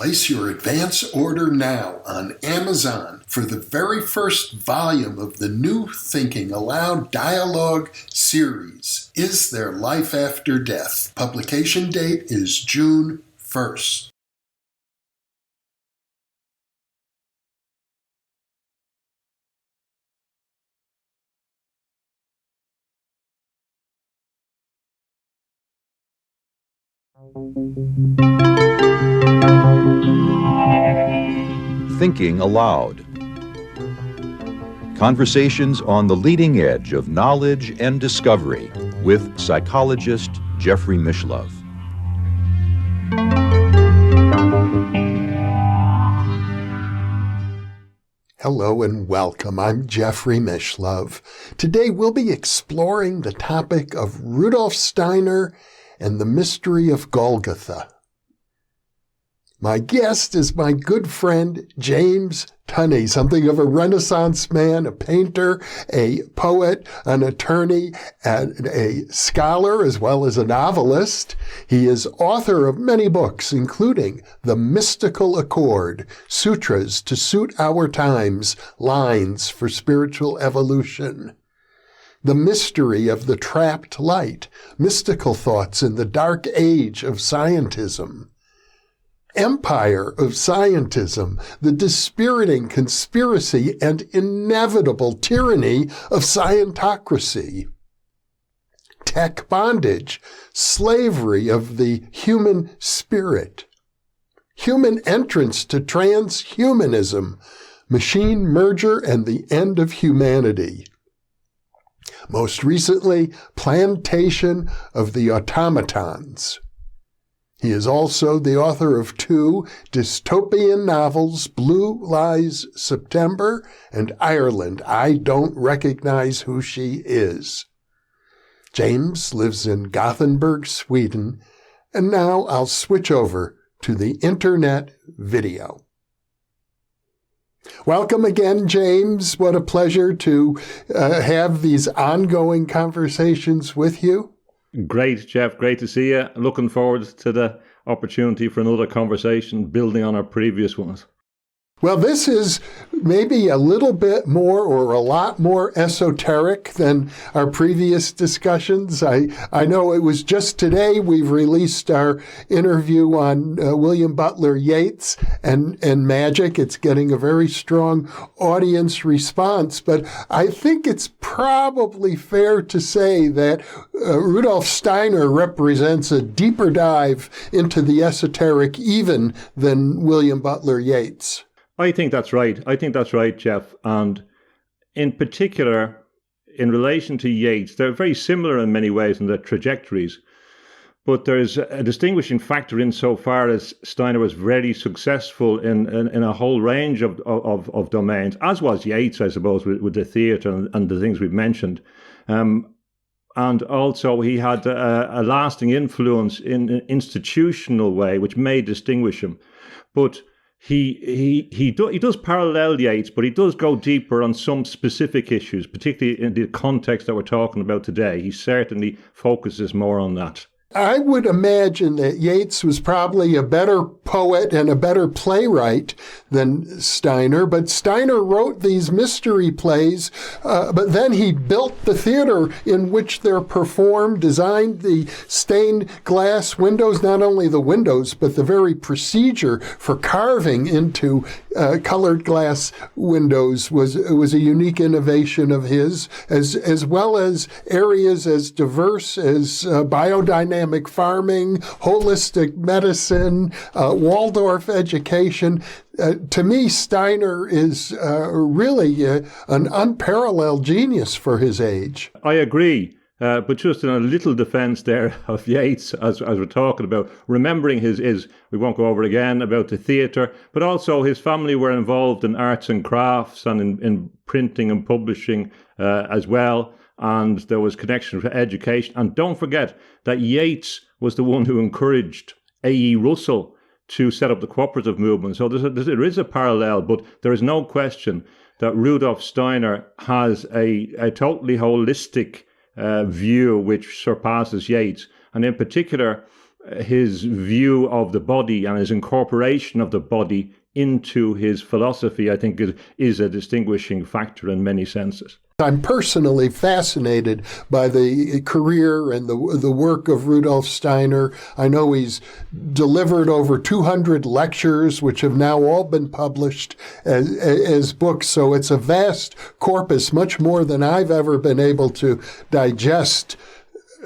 Place your advance order now on Amazon for the very first volume of the new Thinking Aloud dialogue series, Is There Life After Death? Publication date is June 1st. Thinking Aloud. Conversations on the leading edge of knowledge and discovery with psychologist Jeffrey Mishlove. Hello and welcome. I'm Jeffrey Mishlove. Today we'll be exploring the topic of Rudolf Steiner and the Mystery of Golgotha. My guest is my good friend, James Tunney, something of a Renaissance man, a painter, a poet, an attorney, and a scholar, as well as a novelist. He is author of many books, including The Mystical Accord, Sutras to Suit Our Times, Lines for Spiritual Evolution, The Mystery of the Trapped Light, Mystical Thoughts in the Dark Age of Scientism, Empire of Scientism, the dispiriting conspiracy and inevitable tyranny of Scientocracy, Tech Bondage, Slavery of the Human Spirit, Human Entrance to Transhumanism, Machine Merger and the End of Humanity. Most recently, Plantation of the Automatons. He is also the author of two dystopian novels, Blue Lies September and Ireland, I Don't Recognize Who She Is. James lives in Gothenburg, Sweden, and now I'll switch over to the internet video. Welcome again, James. What a pleasure to have these ongoing conversations with you. Great, Jeff. Great to see you. Looking forward to the opportunity for another conversation building on our previous ones. Well, this is maybe a little bit more or a lot more esoteric than our previous discussions. I know it was just today we've released our interview on William Butler Yeats and magic. It's getting a very strong audience response, but I think it's probably fair to say that Rudolf Steiner represents a deeper dive into the esoteric even than William Butler Yeats. I think that's right, Jeff. And in particular, in relation to Yeats, they're very similar in many ways in their trajectories. But there's a distinguishing factor insofar as Steiner was very successful in a whole range of domains, as was Yeats, I suppose, with the theatre and the things we've mentioned. And also he had a lasting influence in an institutional way, which may distinguish him. But he does parallel Yeats, but he does go deeper on some specific issues, particularly in the context that we're talking about today. He certainly focuses more on that. I would imagine that Yeats was probably a better poet and a better playwright than Steiner, but Steiner wrote these mystery plays, but then he built the theater in which they're performed, designed the stained glass windows, not only the windows, but the very procedure for carving into colored glass windows was a unique innovation of his, as well as areas as diverse as biodynamic farming, holistic medicine, Waldorf education. To me, Steiner is really an unparalleled genius for his age. I agree. But just in a little defense there of Yeats, as we're talking about, remembering we won't go over it again, about the theatre, but also his family were involved in arts and crafts and in printing and publishing as well. And there was connection for education. And don't forget that Yeats was the one who encouraged A.E. Russell to set up the cooperative movement. So there is a parallel, but there is no question that Rudolf Steiner has a totally holistic view which surpasses Yeats. And in particular, his view of the body and his incorporation of the body into his philosophy, I think, is a distinguishing factor in many senses. I'm personally fascinated by the career and the work of Rudolf Steiner. I know he's delivered over 200 lectures, which have now all been published as books. So it's a vast corpus, much more than I've ever been able to digest,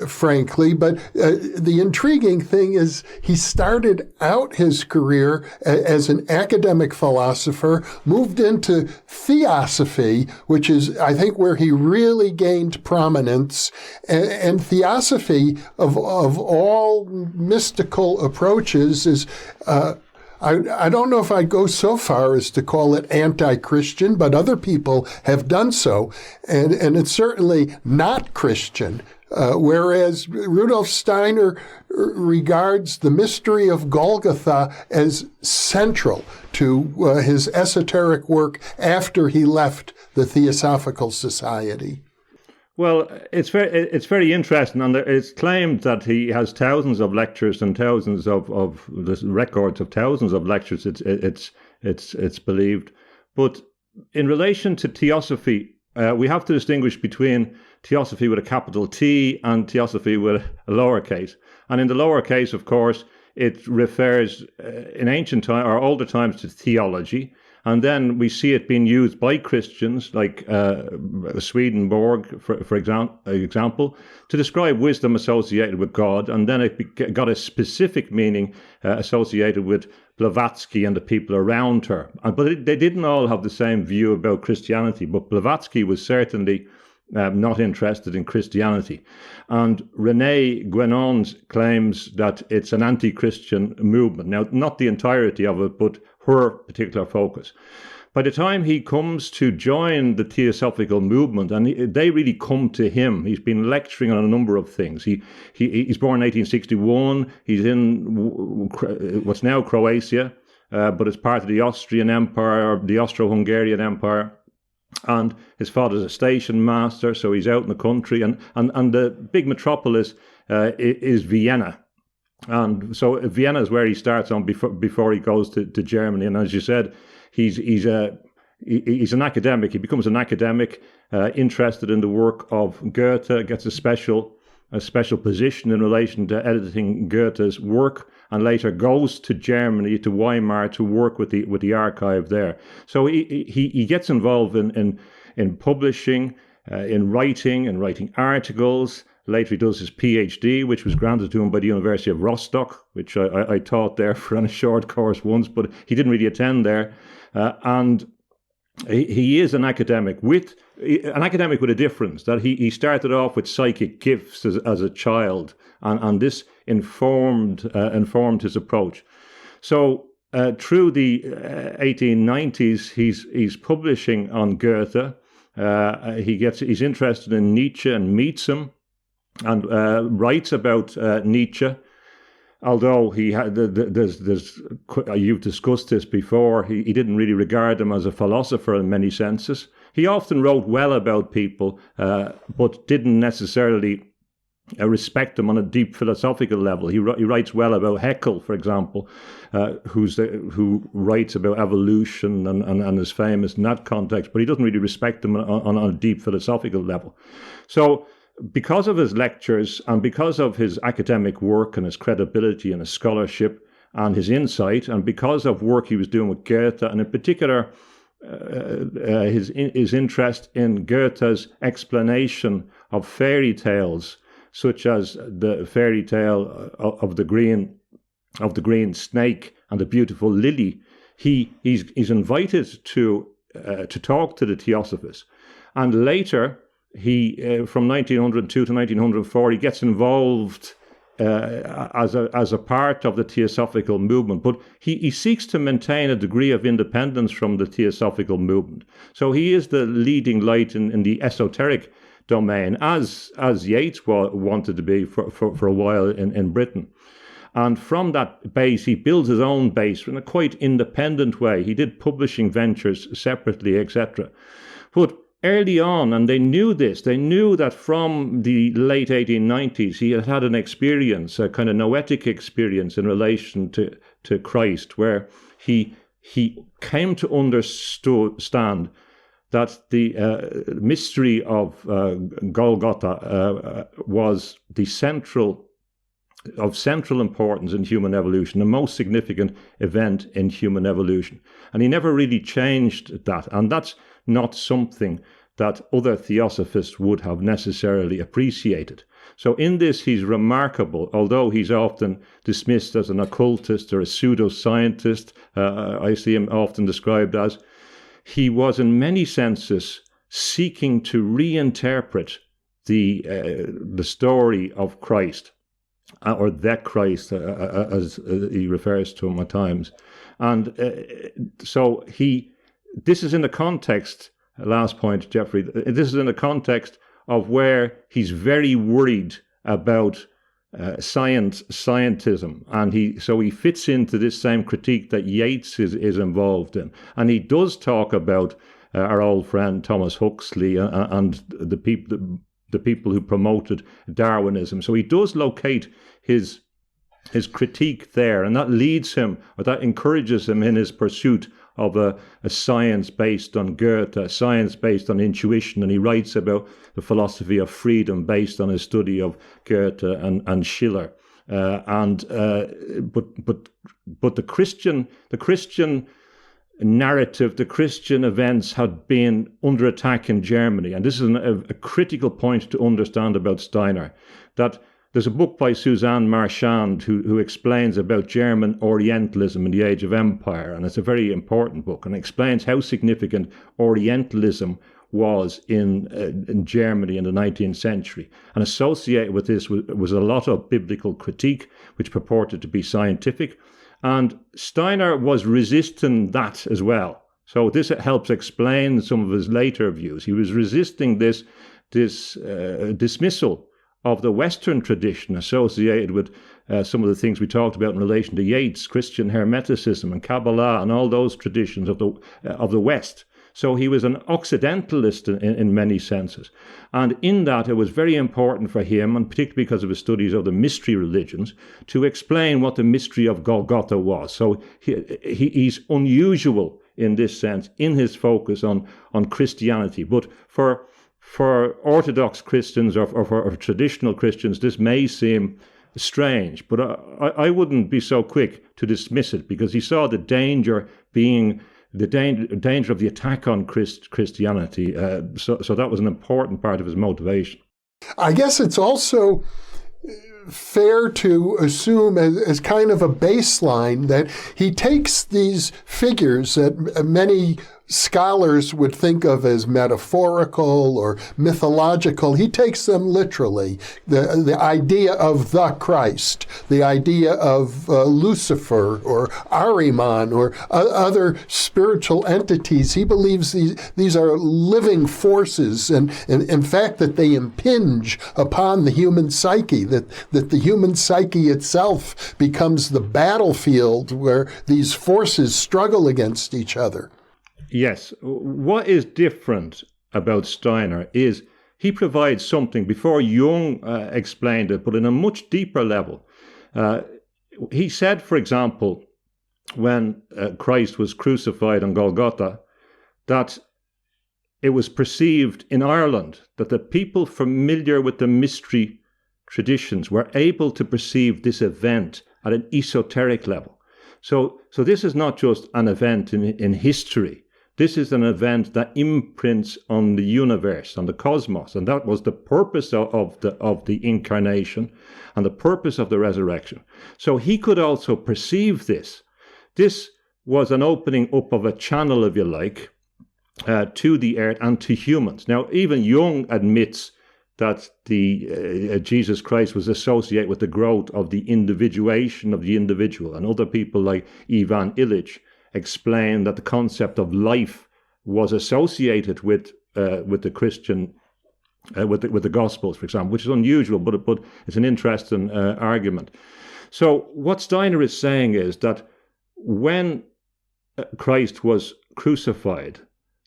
frankly. But the intriguing thing is he started out his career as an academic philosopher, moved into theosophy, which is, I think, where he really gained prominence. And theosophy, of all mystical approaches, is I don't know if I'd go so far as to call it anti-Christian, but other people have done so. And it's certainly not Christian. Whereas Rudolf Steiner regards the mystery of Golgotha as central to his esoteric work after he left the Theosophical Society. Well, it's very interesting, and it's claimed that he has thousands of lectures and thousands of the records of thousands of lectures. It's believed, but in relation to theosophy, we have to distinguish between theosophy with a capital T and theosophy with a lowercase. And in the lowercase, of course, it refers in ancient time or older times to theology. And then we see it being used by Christians, like Swedenborg, for example, to describe wisdom associated with God. And then it got a specific meaning associated with Blavatsky and the people around her. But they didn't all have the same view about Christianity. But Blavatsky was certainly not interested in Christianity. And René Guénon's claims that it's an anti-Christian movement. Now, not the entirety of it, but her particular focus. By the time he comes to join the Theosophical movement, and they really come to him, he's been lecturing on a number of things. He's born in 1861. He's in what's now Croatia, but it's part of the Austrian Empire, the Austro-Hungarian Empire. And his father's a station master, so he's out in the country. And the big metropolis is Vienna. And so Vienna is where he starts on before he goes to Germany. And as you said, he's an academic. He becomes an academic, interested in the work of Goethe, gets a special position in relation to editing Goethe's work, and later goes to Germany, to Weimar, to work with the archive there. So he gets involved in publishing, in writing articles. Later he does his PhD, which was granted to him by the University of Rostock, which I taught there for a short course once, but he didn't really attend there. And he is an academic with a difference, that he started off with psychic gifts as a child, and this informed his approach. So through the 1890s, he's publishing on Goethe. He's interested in Nietzsche and meets him, and writes about Nietzsche. Although you've discussed this before, he didn't really regard him as a philosopher in many senses. He often wrote well about people, but didn't necessarily respect them on a deep philosophical level. He writes well about Haeckel, for example, who writes about evolution and is famous in that context, but he doesn't really respect them on a deep philosophical level. So, because of his lectures and because of his academic work and his credibility and his scholarship and his insight, and because of work he was doing with Goethe, and in particular his interest in Goethe's explanation of fairy tales, such as the fairy tale of the green snake and the beautiful lily, he's invited to talk to the Theosophists, and later. He, from 1902 to 1904, he gets involved as a part of the Theosophical movement, but he seeks to maintain a degree of independence from the Theosophical movement. So he is the leading light in the esoteric domain, as Yeats wanted to be for a while in Britain. And from that base, he builds his own base in a quite independent way. He did publishing ventures separately, etc. But early on, and they knew this, they knew that from the late 1890s, he had had an experience, a kind of noetic experience in relation to Christ, where he came to understand that the mystery of Golgotha was of central importance in human evolution, the most significant event in human evolution. And he never really changed that. And that's not something that other theosophists would have necessarily appreciated. So in this, he's remarkable, although he's often dismissed as an occultist or a pseudoscientist. I see him often described as. He was in many senses seeking to reinterpret the story of Christ, or that Christ, as he refers to him at times. And so this is in the context, last point, Jeffrey, this is in the context of where he's very worried about scientism, and he fits into this same critique that Yeats is involved in, and he does talk about our old friend Thomas Huxley and the people who promoted Darwinism. So he does locate his critique there, and that leads him, or that encourages him in his pursuit of a science based on Goethe, a science based on intuition, and he writes about the philosophy of freedom based on his study of Goethe and Schiller. But the Christian narrative, the Christian events had been under attack in Germany, and this is a critical point to understand about Steiner. That there's a book by Suzanne Marchand who explains about German Orientalism in the Age of Empire, and it's a very important book, and explains how significant Orientalism was in Germany in the 19th century. And associated with this was a lot of biblical critique, which purported to be scientific, and Steiner was resisting that as well. So this helps explain some of his later views. He was resisting this dismissal of the Western tradition associated with some of the things we talked about in relation to Yeats, Christian Hermeticism and Kabbalah and all those traditions of the West. So he was an Occidentalist in many senses. And in that, it was very important for him, and particularly because of his studies of the mystery religions, to explain what the mystery of Golgotha was. So he's unusual in this sense, in his focus on Christianity. But for Orthodox Christians or for traditional Christians, this may seem strange, but I wouldn't be so quick to dismiss it, because he saw the danger being the danger of the attack on Christianity. So that was an important part of his motivation. I guess it's also fair to assume as kind of a baseline that he takes these figures that many scholars would think of as metaphorical or mythological. He takes them literally. The idea of the Christ, the idea of Lucifer or Ahriman or other spiritual entities. He believes these are living forces, and in fact that they impinge upon the human psyche, that the human psyche itself becomes the battlefield where these forces struggle against each other. Yes. What is different about Steiner is he provides something, before Jung explained it, but in a much deeper level. He said, for example, when Christ was crucified on Golgotha, that it was perceived in Ireland that the people familiar with the mystery traditions were able to perceive this event at an esoteric level. So this is not just an event in history. This is an event that imprints on the universe, on the cosmos, and that was the purpose of the incarnation and the purpose of the resurrection. So he could also perceive this. This was an opening up of a channel, if you like, to the earth and to humans. Now, even Jung admits that the Jesus Christ was associated with the growth of the individuation of the individual, and other people like Ivan Illich explain that the concept of life was associated with the Christian, with the Gospels, for example, which is unusual, but it's an interesting argument. So what Steiner is saying is that when Christ was crucified,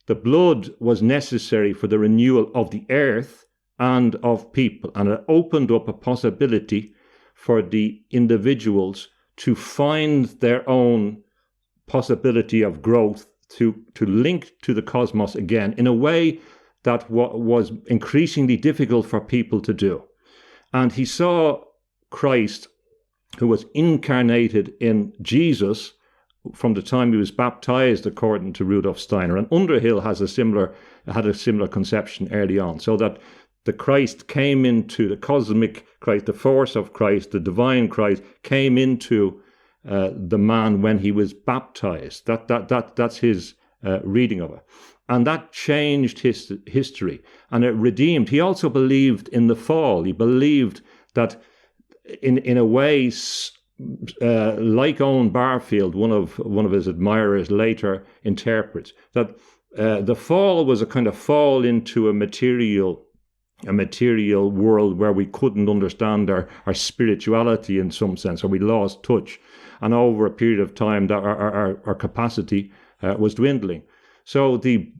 the blood was necessary for the renewal of the earth and of people, and it opened up a possibility for the individuals to find their own possibility of growth, to link to the cosmos again in a way that was increasingly difficult for people to do. And he saw Christ, who was incarnated in Jesus from the time he was baptized, according to Rudolf Steiner. And Underhill had a similar conception early on, so that the Christ came into the cosmic Christ, the force of Christ, the divine Christ came into the man when he was baptized. That's his reading of it. And that changed his history, and it redeemed. He also believed in the fall. He believed that in a way, like Owen Barfield, one of his admirers, later interprets, that the fall was a kind of fall into a material world where we couldn't understand our spirituality in some sense, or we lost touch. And over a period of time, that our capacity was dwindling. So the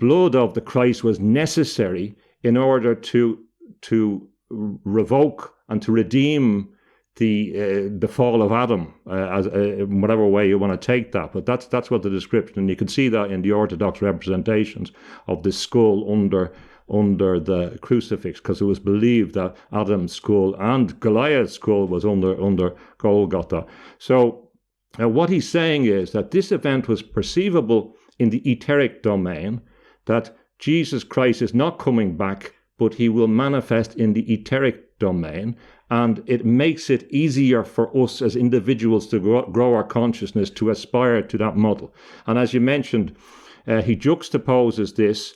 blood of the Christ was necessary in order to revoke and to redeem the fall of Adam, as in whatever way you want to take that. But that's what the description, and you can see that in the Orthodox representations of the skull under the crucifix, because it was believed that Adam's skull and Goliath's skull was under Golgotha. So what he's saying is that this event was perceivable in the etheric domain, that Jesus Christ is not coming back, but he will manifest in the etheric domain, and it makes it easier for us as individuals to grow our consciousness to aspire to that model. And as you mentioned, he juxtaposes this,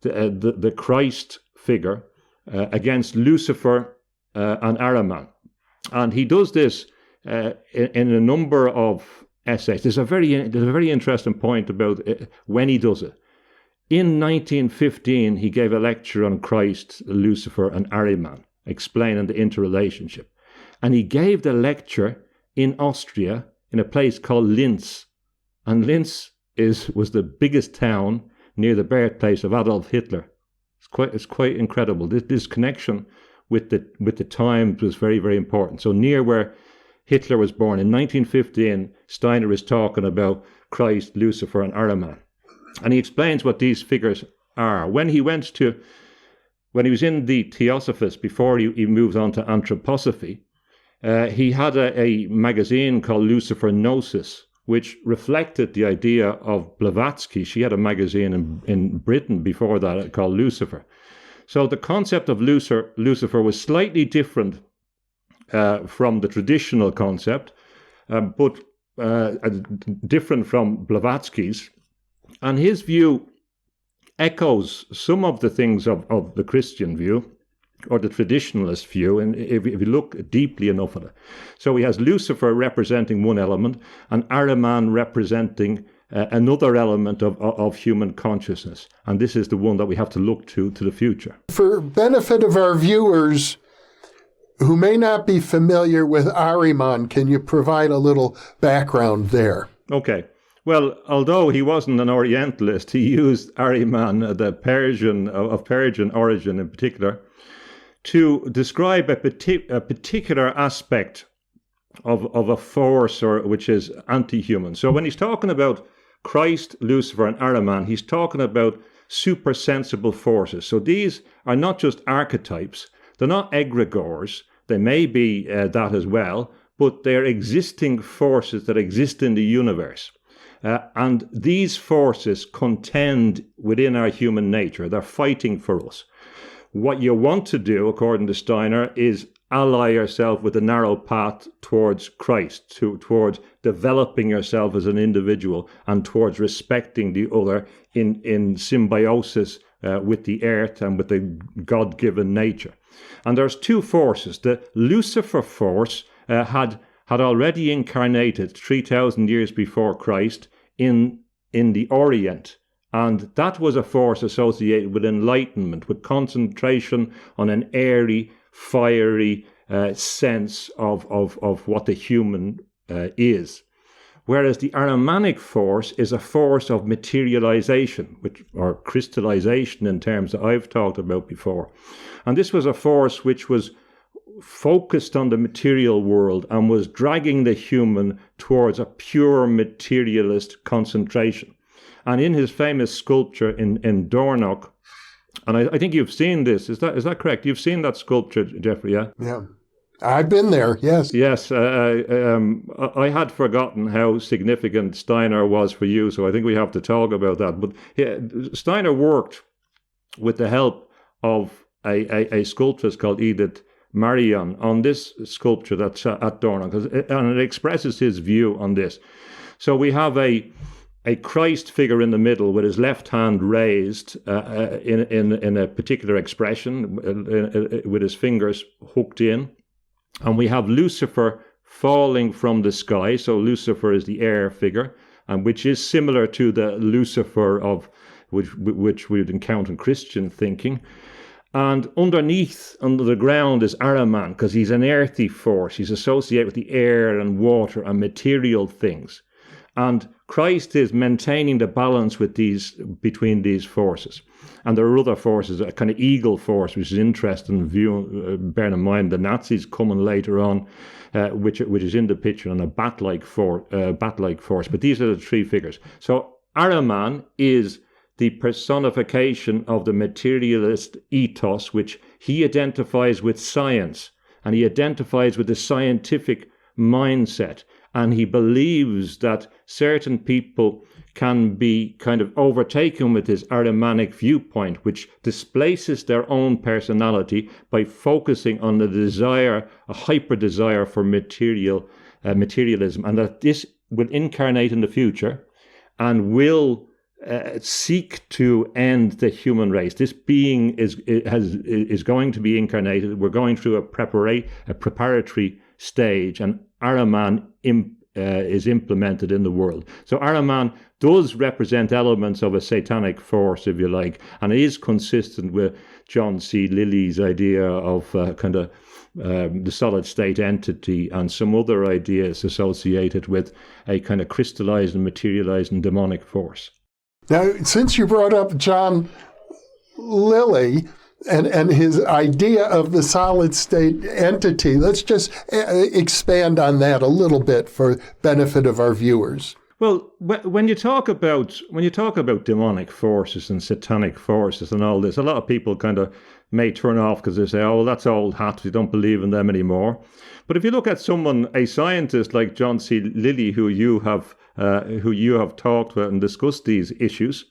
the Christ figure, against Lucifer and Ahriman. And he does this in a number of essays. There's a very interesting point about when he does it. In 1915, he gave a lecture on Christ, Lucifer, and Ahriman, explaining the interrelationship. And he gave the lecture in Austria, in a place called Linz. And Linz was the biggest town near the birthplace of Adolf Hitler. It's quite incredible. This connection with the times was very, very important. So near where Hitler was born in 1915, Steiner is talking about Christ, Lucifer, and Ahriman. And he explains what these figures are. When he was in the Theosophists, before he moves on to Anthroposophy, he had a magazine called Lucifer Gnosis, which reflected the idea of Blavatsky. She had a magazine in Britain before that called Lucifer. So the concept of Lucifer was slightly different from the traditional concept, but different from Blavatsky's. And his view echoes some of the things of the Christian view, or the traditionalist view, and if you look deeply enough at it. So he has Lucifer representing one element, and Ahriman representing another element of human consciousness. And this is the one that we have to look to the future. For benefit of our viewers who may not be familiar with Ahriman, can you provide a little background there? Okay. Well, although he wasn't an Orientalist, he used Ahriman, the Persian origin in particular, to describe a particular aspect of a force which is anti-human. So when he's talking about Christ, Lucifer, and Ahriman, he's talking about supersensible forces. So these are not just archetypes, they're not egregores, they may be that as well, but they're existing forces that exist in the universe. And these forces contend within our human nature. They're fighting for us. What you want to do, according to Steiner, is ally yourself with a narrow path towards Christ, towards developing yourself as an individual, and towards respecting the other in symbiosis with the earth and with the God-given nature. And there's two forces. The Lucifer force had already incarnated 3,000 years before Christ in the Orient. And that was a force associated with enlightenment, with concentration on an airy, fiery sense of what the human is. whereas the Ahrimanic force is a force of materialization, or crystallization in terms that I've talked about before. And this was a force which was focused on the material world and was dragging the human towards a pure materialist concentration. And in his famous sculpture in Dornoch, and I think you've seen this, is that correct? You've seen that sculpture, Jeffrey, yeah? Yeah. I've been there, yes. Yes, I had forgotten how significant Steiner was for you, so I think we have to talk about that. But yeah, Steiner worked with the help of a sculptress called Edith Marion on this sculpture that's at Dornoch, and it expresses his view on this. So we have a Christ figure in the middle with his left hand raised in a particular expression with his fingers hooked in. And we have Lucifer falling from the sky. So Lucifer is the air figure, and which is similar to the Lucifer of which we would encounter in Christian thinking. And under the ground is Ahriman, because he's an earthy force. He's associated with the air and water and material things. And Christ is maintaining the balance between these forces. And there are other forces, a kind of eagle force, which is interesting. Bearing in mind the Nazis coming later on, which is in the picture, and a bat-like force. But these are the three figures. So Ahriman is the personification of the materialist ethos, which he identifies with science, and he identifies with the scientific mindset. And he believes that certain people can be kind of overtaken with his Ahrimanic viewpoint, which displaces their own personality by focusing on the desire, a hyper desire for materialism, and that this will incarnate in the future and will seek to end the human race. This being is going to be incarnated. We're going through a preparatory stage, and Ahriman is implemented in the world. So Ahriman does represent elements of a satanic force, if you like, and it is consistent with John C. Lilly's idea of the solid state entity and some other ideas associated with a kind of crystallized and materialized and demonic force. Now, since you brought up John Lilly and his idea of the solid state entity, let's just expand on that a little bit for benefit of our viewers. Well, when you talk about demonic forces and satanic forces and all this, a lot of people kind of may turn off because they say, "Oh, well, that's old hat. We don't believe in them anymore." But if you look at a scientist like John C. Lilly, who you have talked with and discussed these issues,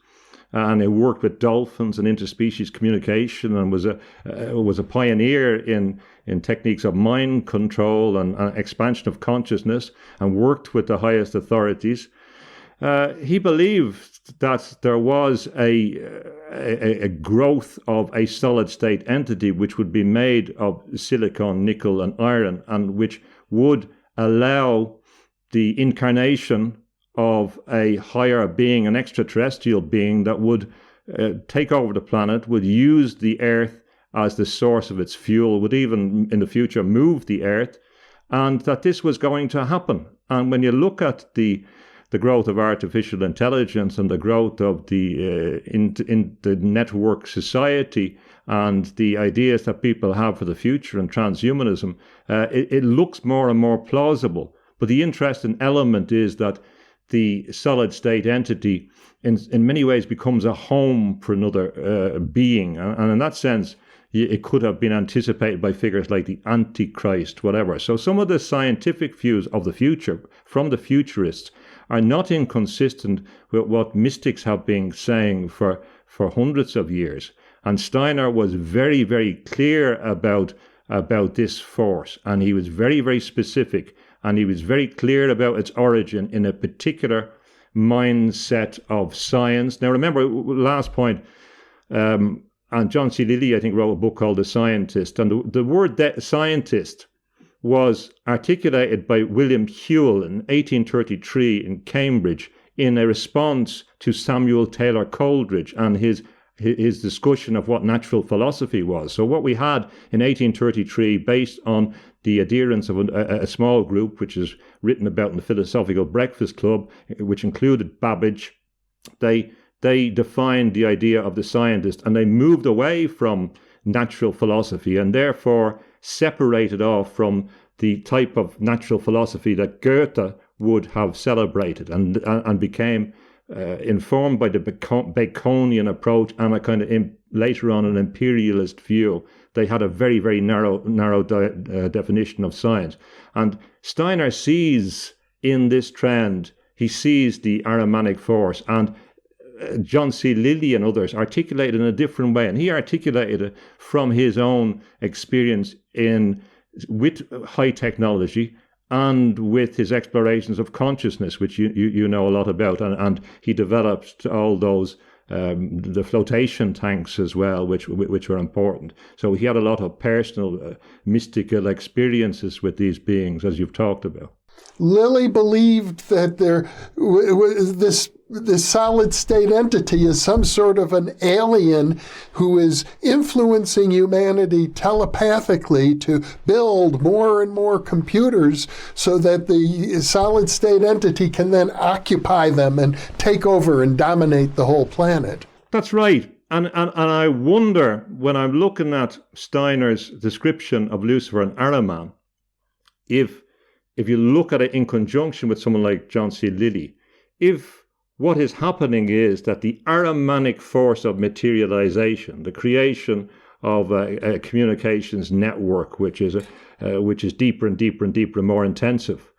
and he worked with dolphins and interspecies communication, and was a pioneer in techniques of mind control and expansion of consciousness, and worked with the highest authorities. He believed that there was a growth of a solid state entity which would be made of silicon, nickel, and iron, and which would allow the incarnation of a higher being, an extraterrestrial being that would take over the planet, would use the Earth as the source of its fuel, would even in the future move the Earth, and that this was going to happen. And when you look at the growth of artificial intelligence and the growth of the network society and the ideas that people have for the future and transhumanism, it looks more and more plausible. But the interesting element is that the solid state entity in many ways becomes a home for another being. And in that sense, it could have been anticipated by figures like the Antichrist, whatever. So some of the scientific views of the future from the futurists are not inconsistent with what mystics have been saying for hundreds of years. And Steiner was very, very clear about this force, and he was very, very specific, and he was very clear about its origin in a particular mindset of science. Now, remember, last point, and John C. Lilly, I think, wrote a book called The Scientist, and the word scientist was articulated by William Whewell in 1833 in Cambridge in a response to Samuel Taylor Coleridge and his his discussion of what natural philosophy was. So what we had in 1833, based on the adherence of a small group, which is written about in the Philosophical Breakfast Club, which included Babbage, they defined the idea of the scientist, and they moved away from natural philosophy and therefore separated off from the type of natural philosophy that Goethe would have celebrated, and became informed by the Baconian approach and a kind of later on an imperialist view. They had a very, very narrow definition of science. And Steiner sees in this trend, he sees the Ahrimanic force, and John C. Lilly and others articulated in a different way. And he articulated it from his own experience with high technology and with his explorations of consciousness, which you know a lot about. And he developed all those, the flotation tanks as well, which were important. So he had a lot of personal mystical experiences with these beings, as you've talked about. Lilly believed that this solid state entity is some sort of an alien who is influencing humanity telepathically to build more and more computers so that the solid state entity can then occupy them and take over and dominate the whole planet. That's right. And I wonder, when I'm looking at Steiner's description of Lucifer and Ahriman, if you look at it in conjunction with someone like John C. Lilly, if what is happening is that the Ahrimanic force of materialization, the creation of a communications network, which is deeper and deeper and deeper and more intensive,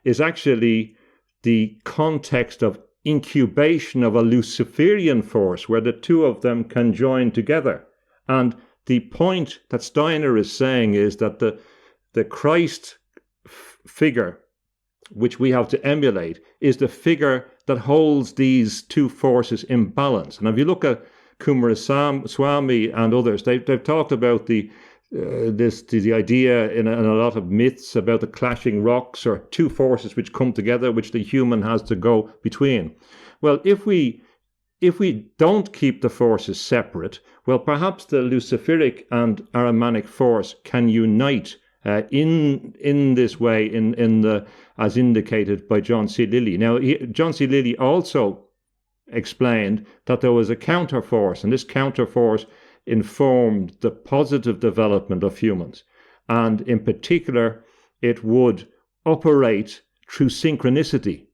is actually the context of incubation of a Luciferian force where the two of them can join together. And the point that Steiner is saying is that the Christ figure, which we have to emulate, is the figure that holds these two forces in balance. And if you look at Coomaraswamy and others, they've talked about the idea in a lot of myths about the clashing rocks, or two forces which come together, which the human has to go between. Well, if we don't keep the forces separate, well, perhaps the Luciferic and Ahrimanic force can unite in this way, as indicated by John C. Lilly. Now, John C. Lilly also explained that there was a counterforce, and this counterforce informed the positive development of humans. And in particular, it would operate through synchronicity.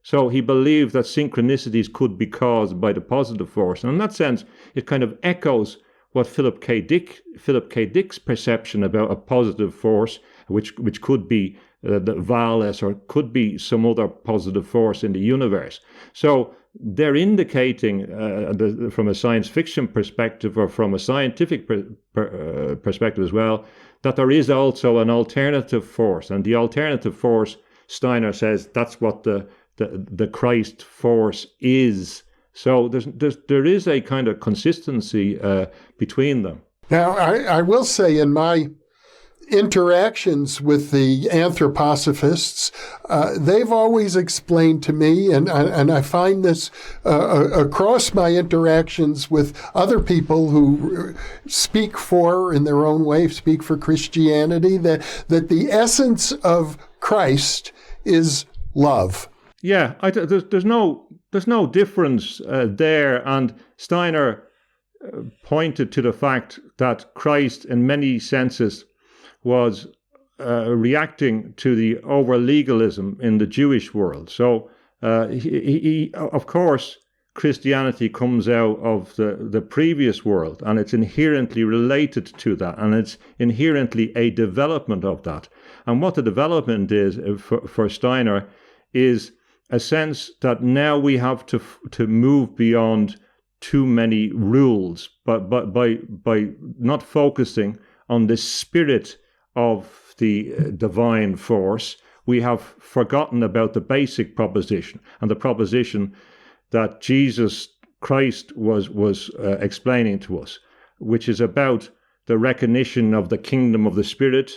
So he believed that synchronicities could be caused by the positive force. And in that sense, it kind of echoes what Philip K. Dick's perception about a positive force, which could be the Valis, or could be some other positive force in the universe. So they're indicating, from a science fiction perspective or from a scientific perspective as well, that there is also an alternative force. And the alternative force, Steiner says, that's what the Christ force is. So there is a kind of consistency between them. Now, I will say, in my interactions with the anthroposophists, they've always explained to me, and I find this across my interactions with other people who speak for, in their own way, speak for Christianity, that the essence of Christ is love. Yeah, there's no difference there, and Steiner pointed to the fact that Christ, in many senses, was reacting to the over-legalism in the Jewish world. So, he of course, Christianity comes out of the previous world, and it's inherently related to that, and it's inherently a development of that. And what the development is for Steiner is a sense that now we have to move beyond too many rules, but by not focusing on the spirit of the divine force, we have forgotten about the basic proposition, and the proposition that Jesus Christ was explaining to us, which is about the recognition of the kingdom of the spirit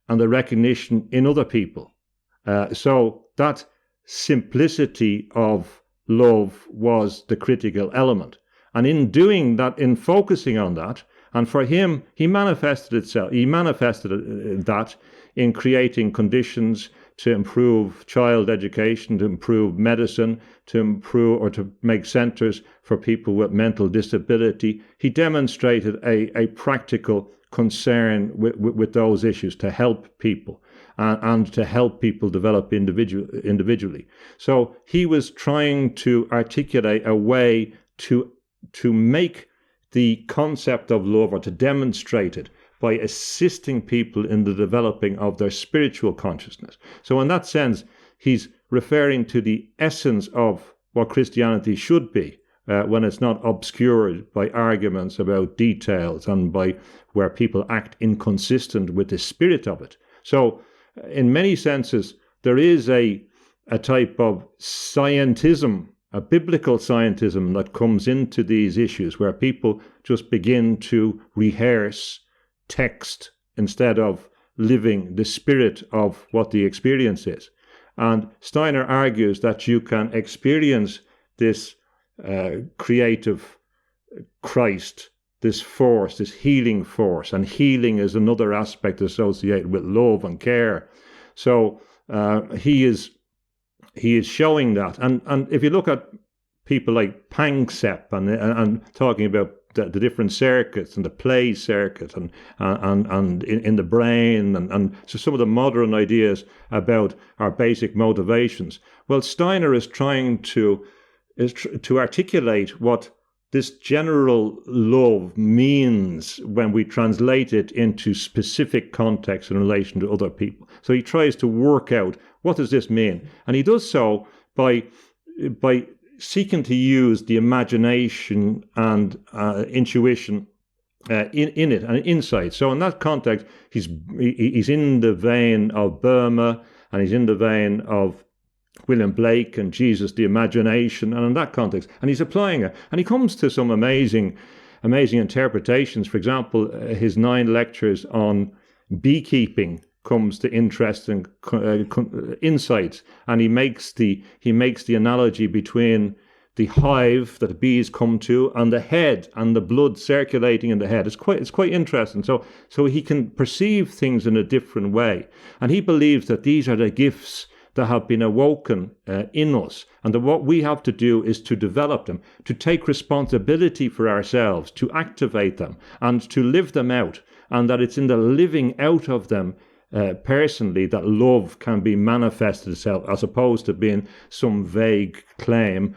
and the recognition in other people. So that simplicity of love was the critical element. And in doing that, in focusing on that, and for him, he manifested that in creating conditions to improve child education, to improve medicine, to improve or to make centers for people with mental disability. He demonstrated a practical concern with those issues to help people and to help people develop individually. So he was trying to articulate a way to make the concept of love, or to demonstrate it, by assisting people in the developing of their spiritual consciousness. So in that sense, he's referring to the essence of what Christianity should be, when it's not obscured by arguments about details and by where people act inconsistent with the spirit of it. So in many senses, there is a type of scientism, a biblical scientism that comes into these issues, where people just begin to rehearse text instead of living the spirit of what the experience is. And Steiner argues that you can experience this creative Christ, this force, this healing force, and healing is another aspect associated with love and care. So he is showing that, and if you look at people like Panksepp and talking about the different circuits and the play circuit and in the brain and so some of the modern ideas about our basic motivations. Well, Steiner is trying to articulate what this general love means when we translate it into specific context in relation to other people. So he tries to work out, what does this mean? And he does so by seeking to use the imagination and intuition in it and insight. So in that context, he's in the vein of Burma, and he's in the vein of William Blake and Jesus, the imagination, and in that context, and he's applying it. And he comes to some amazing interpretations. For example, his 9 lectures on beekeeping comes to interesting insights, and he makes the analogy between the hive that the bees come to and the head and the blood circulating in the head. It's quite interesting. So he can perceive things in a different way, and he believes that these are the gifts that have been awoken in us, and that what we have to do is to develop them, to take responsibility for ourselves, to activate them, and to live them out, and that it's in the living out of them personally that love can be manifested itself, as opposed to being some vague claim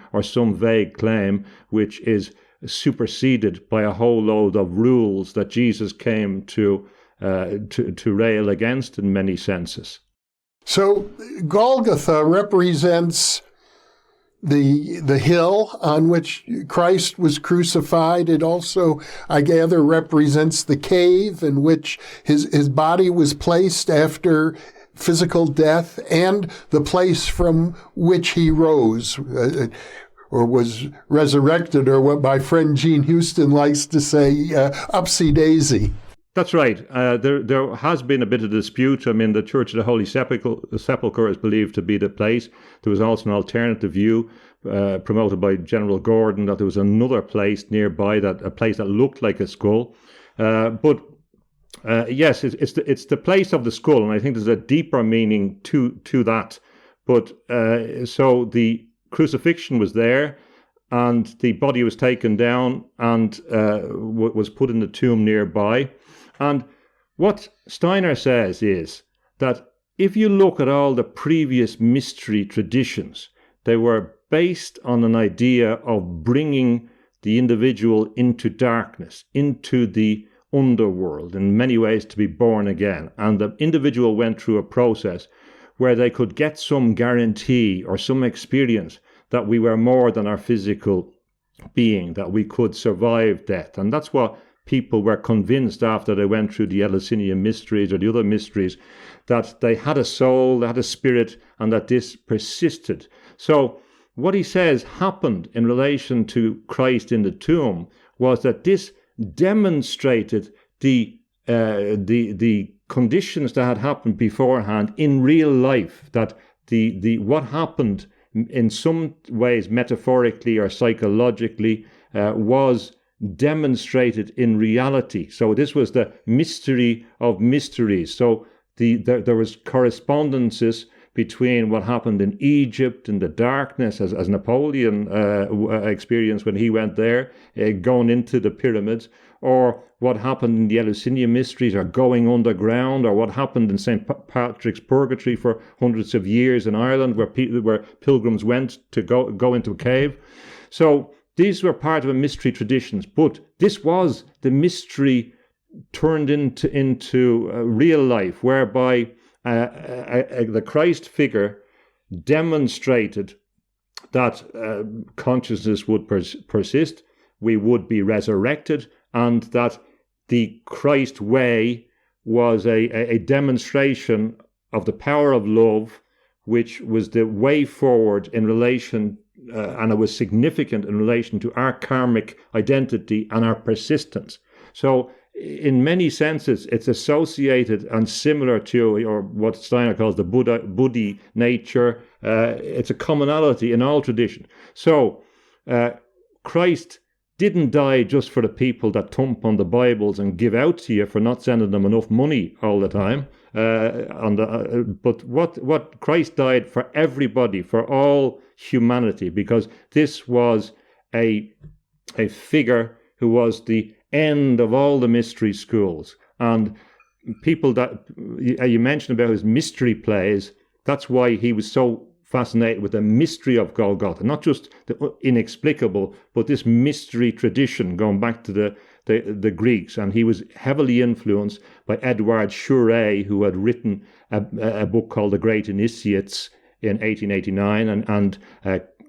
which is superseded by a whole load of rules that Jesus came to rail against in many senses. So Golgotha represents the hill on which Christ was crucified. It also, I gather, represents the cave in which his body was placed after physical death, and the place from which he rose, or was resurrected, or what my friend Gene Houston likes to say, upsy daisy. That's right. There has been a bit of dispute. I mean, the Church of the Holy Sepulchre is believed to be the place. There was also an alternative view promoted by General Gordon that there was another place nearby, a place that looked like a skull. But yes, it's the place of the skull, and I think there's a deeper meaning to that. But so the crucifixion was there, and the body was taken down and was put in the tomb nearby. And what Steiner says is that if you look at all the previous mystery traditions, they were based on an idea of bringing the individual into darkness, into the underworld, in many ways to be born again. And the individual went through a process where they could get some guarantee or some experience that we were more than our physical being, that we could survive death. And that's what people were convinced after they went through the Eleusinian mysteries or the other mysteries, that they had a soul, they had a spirit, and that this persisted. So what he says happened in relation to Christ in the tomb was that this demonstrated the conditions that had happened beforehand in real life, that the what happened in some ways metaphorically or psychologically was demonstrated in reality. So this was the mystery of mysteries. So there was correspondences between what happened in Egypt in the darkness, as Napoleon experienced when he went there, going into the pyramids, or what happened in the Eleusinian mysteries, or going underground, or what happened in St. Patrick's Purgatory for hundreds of years in Ireland, where pilgrims went to go into a cave. So these were part of a mystery traditions, but this was the mystery turned into real life, whereby the Christ figure demonstrated that consciousness would persist, we would be resurrected, and that the Christ way was a demonstration of the power of love, which was the way forward in relation, and it was significant in relation to our karmic identity and our persistence. So in many senses, it's associated and similar to, or what Steiner calls the Buddhi nature. It's a commonality in all tradition. So Christ didn't die just for the people that thump on the Bibles and give out to you for not sending them enough money all the time. But what Christ died for everybody, for all humanity, because this was a figure who was the end of all the mystery schools. And people that you mentioned about his mystery plays, that's why he was so fascinated with the mystery of Golgotha, not just the inexplicable, but this mystery tradition going back to the Greeks. And he was heavily influenced by Edward Chouret, who had written a book called The Great Initiates in 1889, and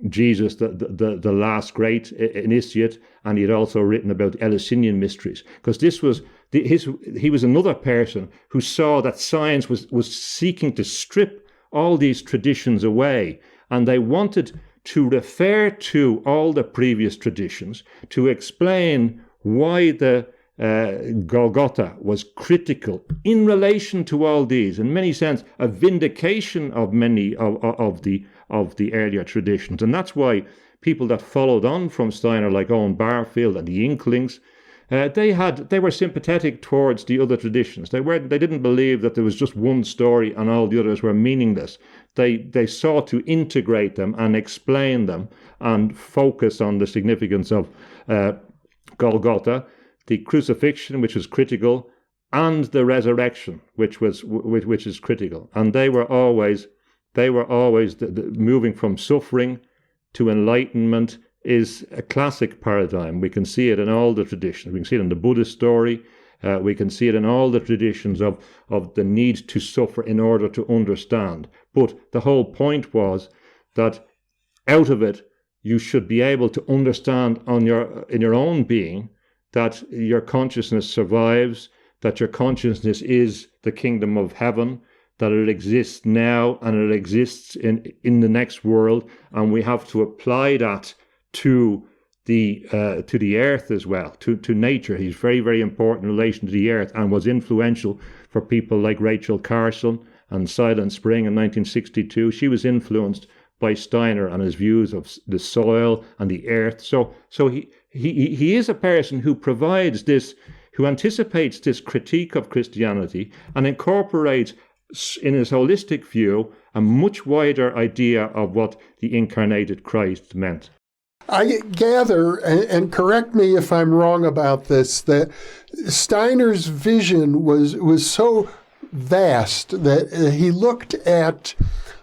Jesus, the last great initiate, and he had also written about the Eleusinian mysteries, because this was he was another person who saw that science was seeking to strip all these traditions away, and they wanted to refer to all the previous traditions to explain why the Golgotha was critical in relation to all these. In many sense, a vindication of many of the earlier traditions, and that's why people that followed on from Steiner, like Owen Barfield and the Inklings, they were sympathetic towards the other traditions. They didn't believe that there was just one story and all the others were meaningless. They sought to integrate them and explain them and focus on the significance of Golgotha, the crucifixion, which was critical, and the resurrection, which is critical. And they were always moving from suffering to enlightenment is a classic paradigm. We can see it in all the traditions. We can see it in the Buddhist story. We can see it in all the traditions of the need to suffer in order to understand. But the whole point was that out of it, you should be able to understand in your own being that your consciousness survives, that your consciousness is the kingdom of heaven, that it exists now and it exists in the next world, and we have to apply that to the earth as well, to nature. He's very, very important in relation to the earth, and was influential for people like Rachel Carson and Silent Spring in 1962. She was influenced by Steiner and his views of the soil and the earth. So he is a person who provides this, who anticipates this critique of Christianity and incorporates in his holistic view a much wider idea of what the incarnated Christ meant. I gather, and correct me if I'm wrong about this, that Steiner's vision was so vast that he looked at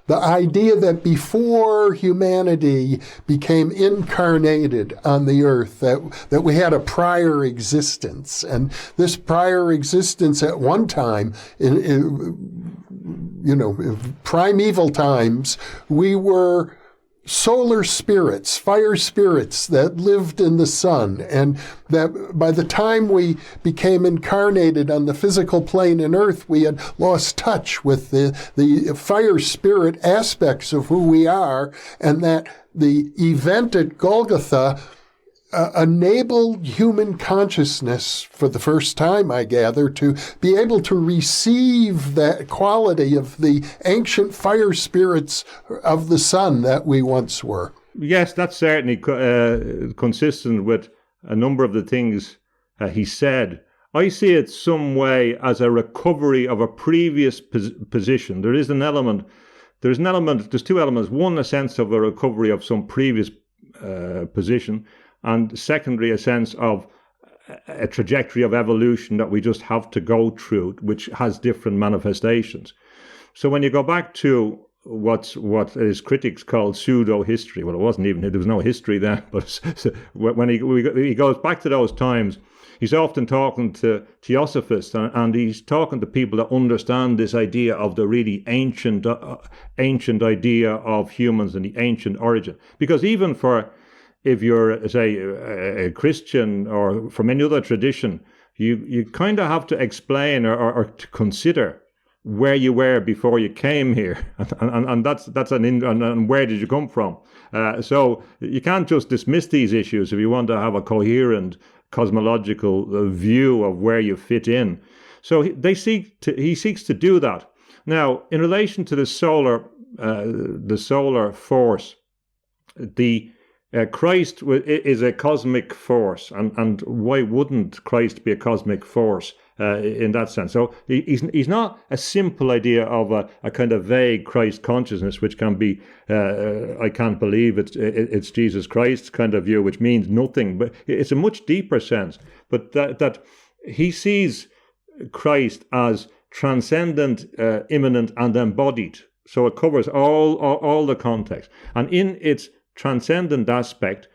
the idea that before humanity became incarnated on the earth, that we had a prior existence. And this prior existence at one time, in primeval times, we were solar spirits, fire spirits that lived in the sun, and that by the time we became incarnated on the physical plane in earth, we had lost touch with the fire spirit aspects of who we are, and that the event at Golgotha enabled human consciousness for the first time, I gather, to be able to receive that quality of the ancient fire spirits of the sun that we once were. Yes, that's certainly consistent with a number of the things he said. I see it some way as a recovery of a previous position. There's two elements. One, a sense of a recovery of some previous position, and secondly, a sense of a trajectory of evolution that we just have to go through, which has different manifestations. So when you go back to what his critics called pseudo-history, well, there was no history then, but when he goes back to those times, he's often talking to theosophists, and he's talking to people that understand this idea of the really ancient idea of humans and the ancient origin. Because even if you're, say, a Christian or from any other tradition, you kind of have to explain or to consider where you were before you came here, and and where did you come from? So you can't just dismiss these issues if you want to have a coherent cosmological view of where you fit in. So he seeks to do that. Now, in relation to the solar force, the Christ is a cosmic force, and why wouldn't Christ be a cosmic force in that sense? So he's not a simple idea of a kind of vague Christ consciousness, which can be I can't believe it's Jesus Christ kind of view, which means nothing. But it's a much deeper sense. But that he sees Christ as transcendent, immanent, and embodied. So it covers all the context, and in its transcendent aspect,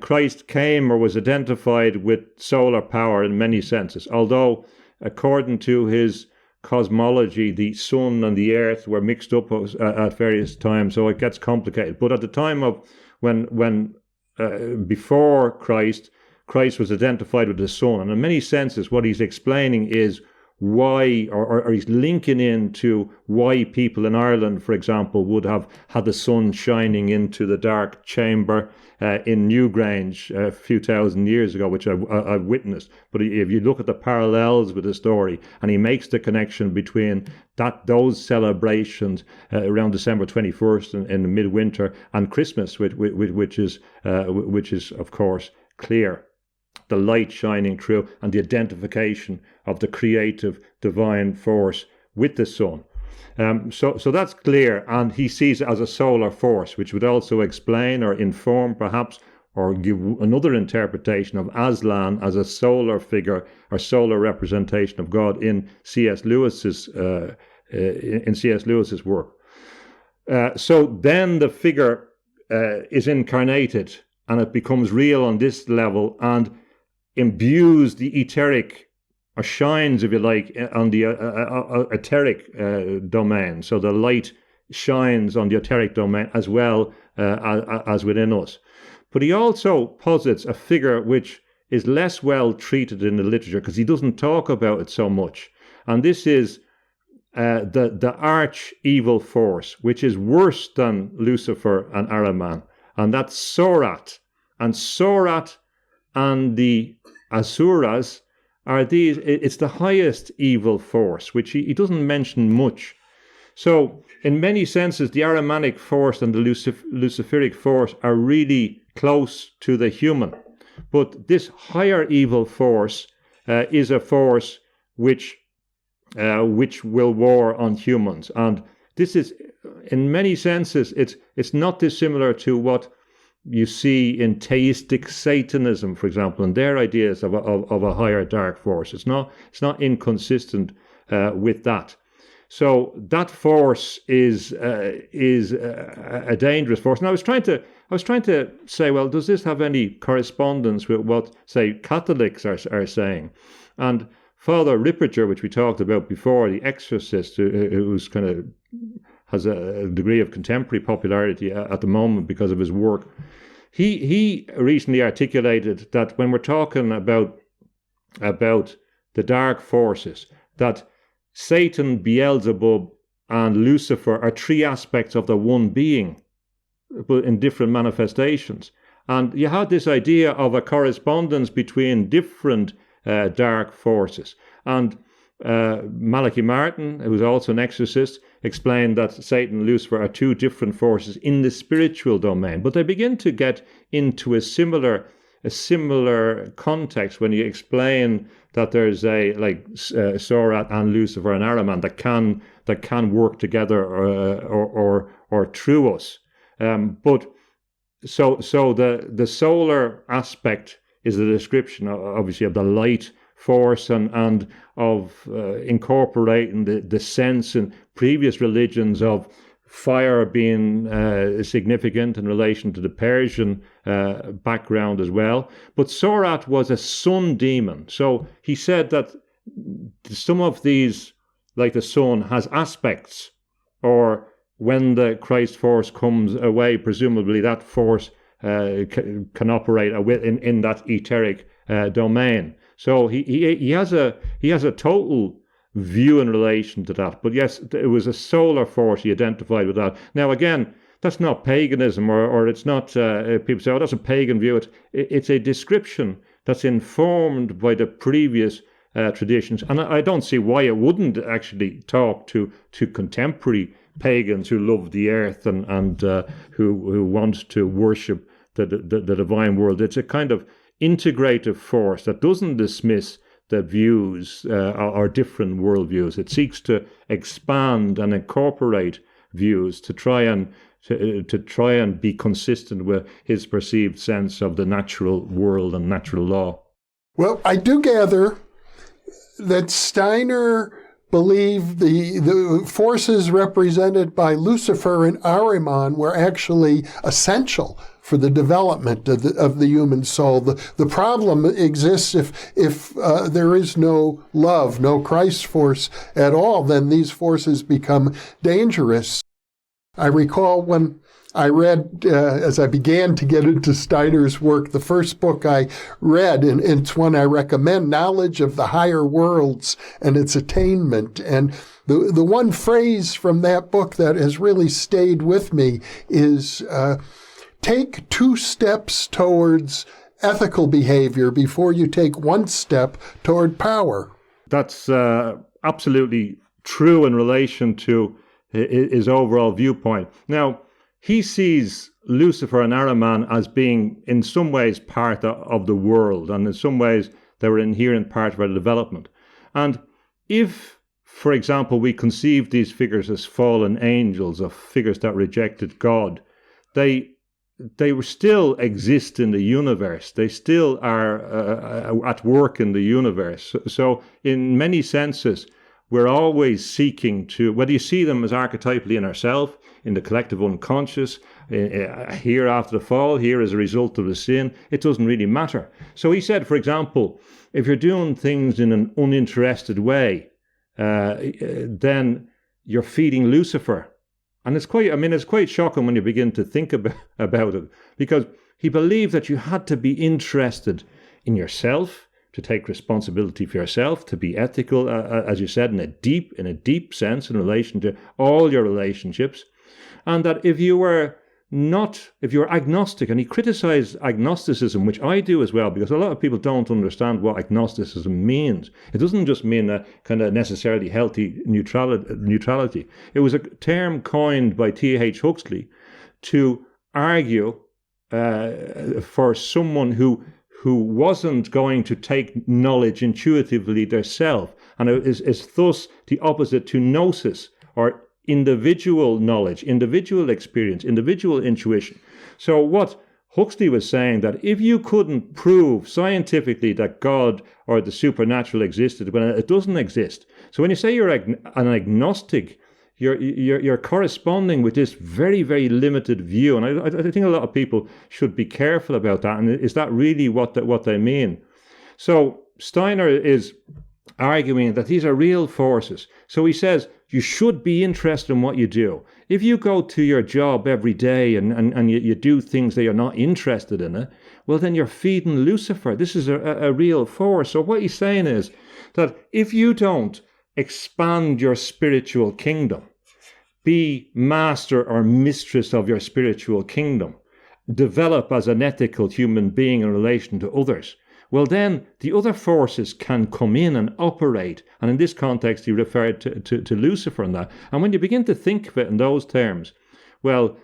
Christ came or was identified with solar power in many senses. Although, according to his cosmology, the sun and the earth were mixed up at various times, so it gets complicated. But at the time of when before Christ was identified with the sun, and in many senses, what he's explaining is why, or he's linking into why people in Ireland, for example, would have had the sun shining into the dark chamber in Newgrange a few thousand years ago, which I've witnessed. But if you look at the parallels with the story, and he makes the connection between those celebrations around December 21st in the midwinter and Christmas, which is of course clear. The light shining through and the identification of the creative divine force with the sun. So that's clear, and he sees it as a solar force, which would also explain or inform perhaps or give another interpretation of Aslan as a solar figure or solar representation of God in C.S. Lewis's work. So then the figure is incarnated, and it becomes real on this level and imbues the etheric, or shines, if you like, on the etheric domain. So the light shines on the etheric domain as well as within us. But he also posits a figure which is less well treated in the literature because he doesn't talk about it so much. And this is the arch evil force, which is worse than Lucifer and Ahriman. And that's Sorat. And Sorat and the Asuras are these, it's the highest evil force, which he doesn't mention much. So in many senses, the Ahrimanic force and the Luciferic force are really close to the human. But this higher evil force is a force which will war on humans. And this is, in many senses, it's not dissimilar to what you see in theistic Satanism, for example, and their ideas of a higher dark force. It's not inconsistent with that. So that force is a dangerous force. And I was trying to say, well, does this have any correspondence with what, say, Catholics are saying? And Father Ripperger, which we talked about before, the exorcist, who's kind of has a degree of contemporary popularity at the moment because of his work. He recently articulated that when we're talking about the dark forces, that Satan, Beelzebub, and Lucifer are three aspects of the one being, but in different manifestations. And you had this idea of a correspondence between different dark forces. And Malachi Martin, who was also an exorcist, explained that Satan and Lucifer are two different forces in the spiritual domain. But they begin to get into a similar context when you explain that there's Sorat and Lucifer and Ahriman that can work together or through us. But the solar aspect is a description, obviously, of the light force and of incorporating the sense in previous religions of fire being significant in relation to the Persian background as well. But Sorat was a sun demon. So he said that some of these, like the sun, has aspects, or when the Christ force comes away, presumably that force can operate in that etheric domain. So he has a total view in relation to that. But yes, it was a solar force he identified with that. Now again, that's not paganism, or it's not people say, oh, that's a pagan view. It's a description that's informed by the previous traditions, and I don't see why it wouldn't actually talk to contemporary pagans who love the earth and who want to worship the divine world. It's a kind of integrative force that doesn't dismiss the views or different worldviews. It seeks to expand and incorporate views to try and be consistent with his perceived sense of the natural world and natural law. Well, I do gather that Steiner believed the forces represented by Lucifer and Ahriman were actually essential for the development of the human soul. The problem exists if there is no love, no Christ force at all, then these forces become dangerous. I recall when I read, as I began to get into Steiner's work, the first book I read, and it's one I recommend, Knowledge of the Higher Worlds and Its Attainment. And the one phrase from that book that has really stayed with me is, take 2 steps towards ethical behavior before you take 1 step toward power. That's absolutely true in relation to his overall viewpoint. Now, he sees Lucifer and Ahriman as being in some ways part of the world, and in some ways they were an inherent part of our development. And if, for example, we conceive these figures as fallen angels, of figures that rejected God, they still exist in the universe. They still are at work in the universe. So in many senses, we're always seeking to, whether you see them as archetypally in ourselves, in the collective unconscious, here after the fall, here as a result of the sin, it doesn't really matter. So he said, for example, if you're doing things in an uninterested way, then you're feeding Lucifer. And it's quite shocking when you begin to think about it, because he believed that you had to be interested in yourself, to take responsibility for yourself, to be ethical, as you said, in a deep sense in relation to all your relationships, and that if you were agnostic, and he criticized agnosticism, which I do as well, because a lot of people don't understand what agnosticism means. It doesn't just mean a kind of necessarily healthy neutrality. It was a term coined by T.H. Huxley to argue for someone who wasn't going to take knowledge intuitively themselves, and it is thus the opposite to gnosis, or individual knowledge, individual experience, individual intuition. So what Huxley was saying, that if you couldn't prove scientifically that God or the supernatural existed, when it doesn't exist. So when you say you're an agnostic, you're corresponding with this very, very limited view. And I think a lot of people should be careful about that. And is that really what they mean? So Steiner is arguing that these are real forces. So he says, you should be interested in what you do. If you go to your job every day and you do things that you're not interested in it, well, then you're feeding Lucifer. This is a real force. So what he's saying is that if you don't expand your spiritual kingdom, be master or mistress of your spiritual kingdom, develop as an ethical human being in relation to others, well then the other forces can come in and operate. And in this context, he referred to Lucifer and that. And when you begin to think of it in those terms, well,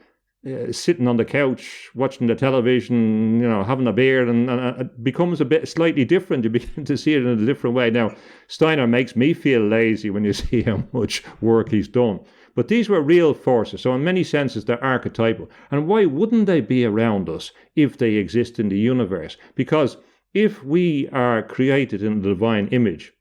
sitting on the couch, watching the television, having a beer, and it becomes a bit slightly different. You begin to see it in a different way. Now, Steiner makes me feel lazy when you see how much work he's done. But these were real forces, so in many senses they're archetypal. And why wouldn't they be around us if they exist in the universe? Because if we are created in the divine image,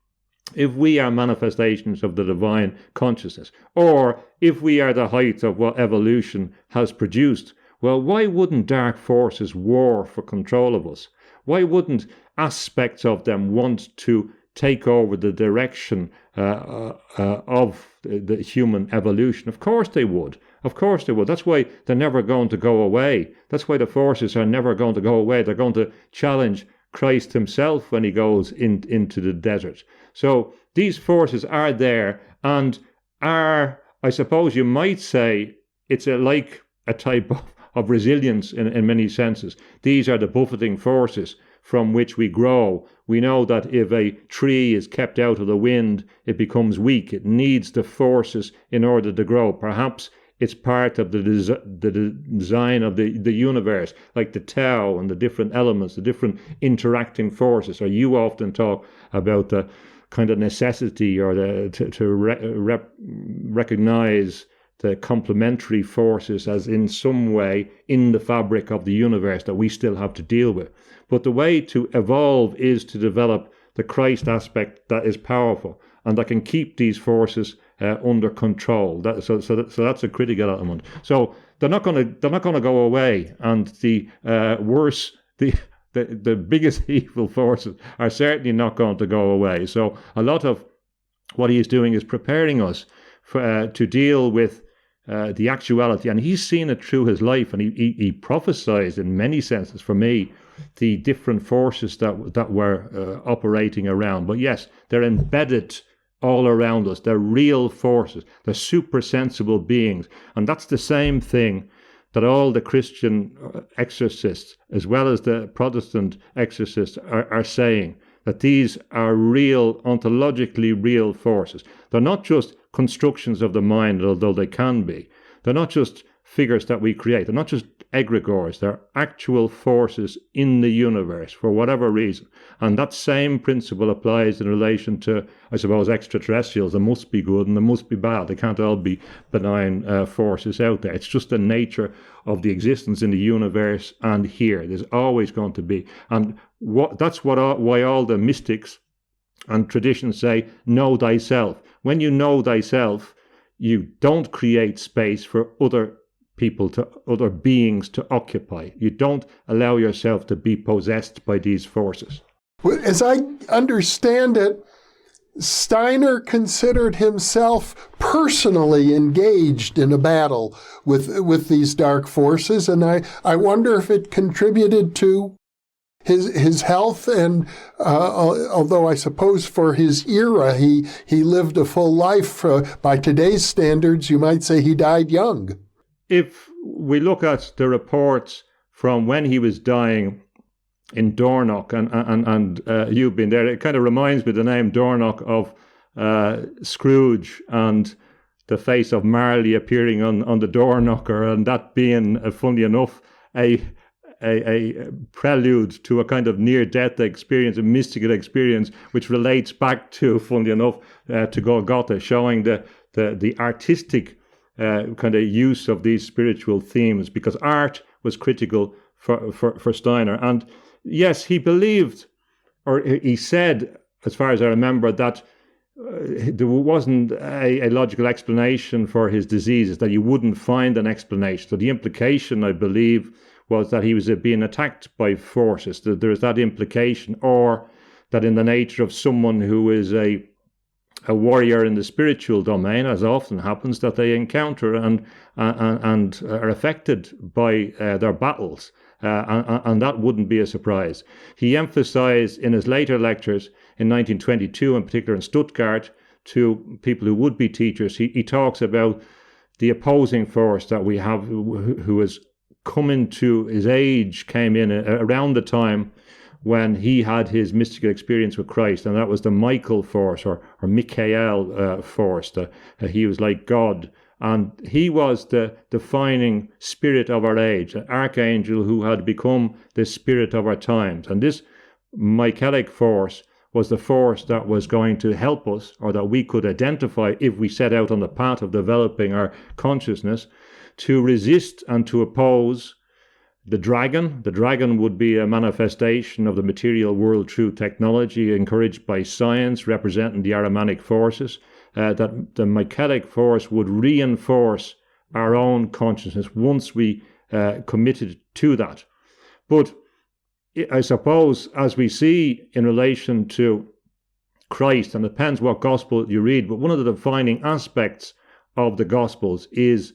if we are manifestations of the divine consciousness, or if we are the height of what evolution has produced, well, why wouldn't dark forces war for control of us? Why wouldn't aspects of them want to take over the direction of the human evolution? Of course they would. Of course they would. That's why they're never going to go away. That's why the forces are never going to go away. They're going to challenge Christ himself when he goes into the desert. So these forces are there and are, I suppose you might say, it's like a type of resilience in many senses. These are the buffeting forces from which we grow. We know that if a tree is kept out of the wind, it becomes weak. It needs the forces in order to grow. Perhaps it's part of the design of the universe, like the Tao and the different elements, the different interacting forces. Or you often talk about the kind of necessity or to recognize the complementary forces as in some way in the fabric of the universe that we still have to deal with. But the way to evolve is to develop the Christ aspect that is powerful and that can keep these forces under control. So that's a critical element. So they're not going to go away, and the biggest evil forces are certainly not going to go away. So a lot of what he is doing is preparing us to deal with the actuality, and he's seen it through his life, and he prophesied in many senses for me the different forces that were operating around. But yes, they're embedded all around us. They're real forces. They're super-sensible beings. And that's the same thing that all the Christian exorcists, as well as the Protestant exorcists, are saying, that these are real, ontologically real forces. They're not just constructions of the mind, although they can be. They're not just figures that we create. They're not just egregores. They're actual forces in the universe for whatever reason. And that same principle applies in relation to, I suppose, extraterrestrials. There must be good and there must be bad. They can't all be benign forces out there. It's just the nature of the existence in the universe and here. There's always going to be. And why all the mystics and traditions say, know thyself. When you know thyself, you don't create space for other beings to occupy. You don't allow yourself to be possessed by these forces. As I understand it, Steiner considered himself personally engaged in a battle with these dark forces, and I wonder if it contributed to his health, and although I suppose for his era he lived a full life, by today's standards you might say he died young. If we look at the reports from when he was dying in Dornoch, and you've been there, it kind of reminds me of the name Dornoch of Scrooge and the face of Marley appearing on the door knocker, and that being, funnily enough, a prelude to a kind of near-death experience, a mystical experience, which relates back to, funnily enough, to Golgotha, showing the artistic kind of use of these spiritual themes, because art was critical for Steiner. And yes, he believed, or he said, as far as I remember, that there wasn't a logical explanation for his diseases, that you wouldn't find an explanation. So the implication, I believe, was that he was being attacked by forces, that there is that implication, or that in the nature of someone who is a warrior in the spiritual domain, as often happens, that they encounter and are affected by their battles, and that wouldn't be a surprise. He emphasized in his later lectures in 1922, in particular in Stuttgart, to people who would be teachers, he talks about the opposing force that we have, who is coming to his age, came in around the time when he had his mystical experience with Christ, and that was the Michael force or Michael force. He was like God, and he was the defining spirit of our age, an archangel who had become the spirit of our times. And this Michaelic force was the force that was going to help us, or that we could identify if we set out on the path of developing our consciousness, to resist and to oppose the dragon. The dragon would be a manifestation of the material world through technology, encouraged by science, representing the Ahrimanic forces. That the Michaelic force would reinforce our own consciousness once we committed to that. But I suppose, as we see in relation to Christ, and it depends what gospel you read, but one of the defining aspects of the gospels is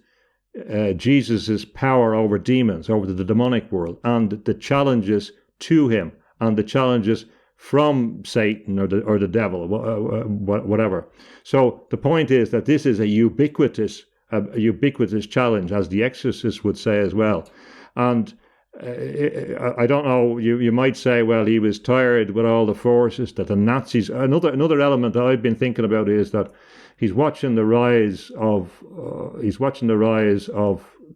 Jesus' power over demons, over the demonic world, and the challenges to him, and the challenges from Satan or the devil, whatever. So the point is that this is a ubiquitous challenge, as the Exorcist would say as well. And I don't know, you might say, well, he was tired with all the forces that the Nazis. Another element that I've been thinking about is that he's watching the rise of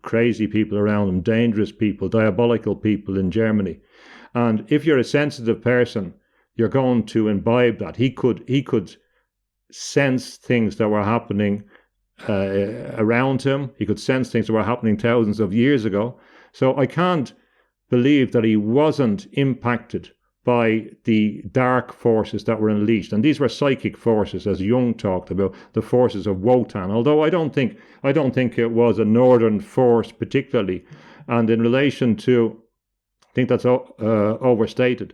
crazy people around him, dangerous people, diabolical people in Germany. And if you're a sensitive person, you're going to imbibe that. He could sense things that were happening around him. He could sense things that were happening thousands of years ago. So I can't believe that he wasn't impacted by the dark forces that were unleashed. And these were psychic forces, as Jung talked about, the forces of Wotan. Although I don't think it was a northern force particularly. And in relation to, I think that's overstated.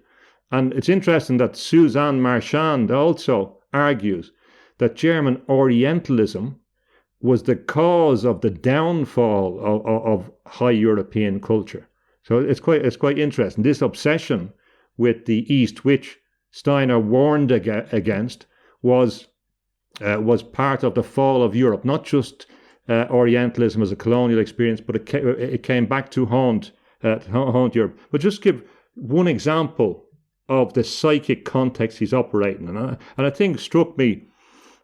And it's interesting that Suzanne Marchand also argues that German Orientalism was the cause of the downfall of high European culture. So it's quite interesting. This obsession with the East, which Steiner warned against, was part of the fall of Europe. Not just Orientalism as a colonial experience, but it came back to haunt Europe. But just give one example of the psychic context he's operating in, and I think struck me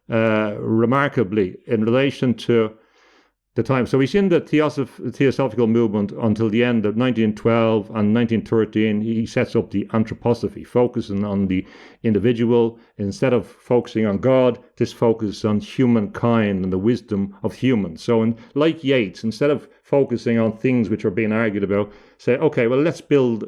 remarkably in relation to the time. So he's in the Theosophical movement until the end of 1912 and 1913. He sets up the anthroposophy, focusing on the individual. Instead of focusing on God, this focuses on humankind and the wisdom of humans. So like Yeats, instead of focusing on things which are being argued about, say, okay, well, let's build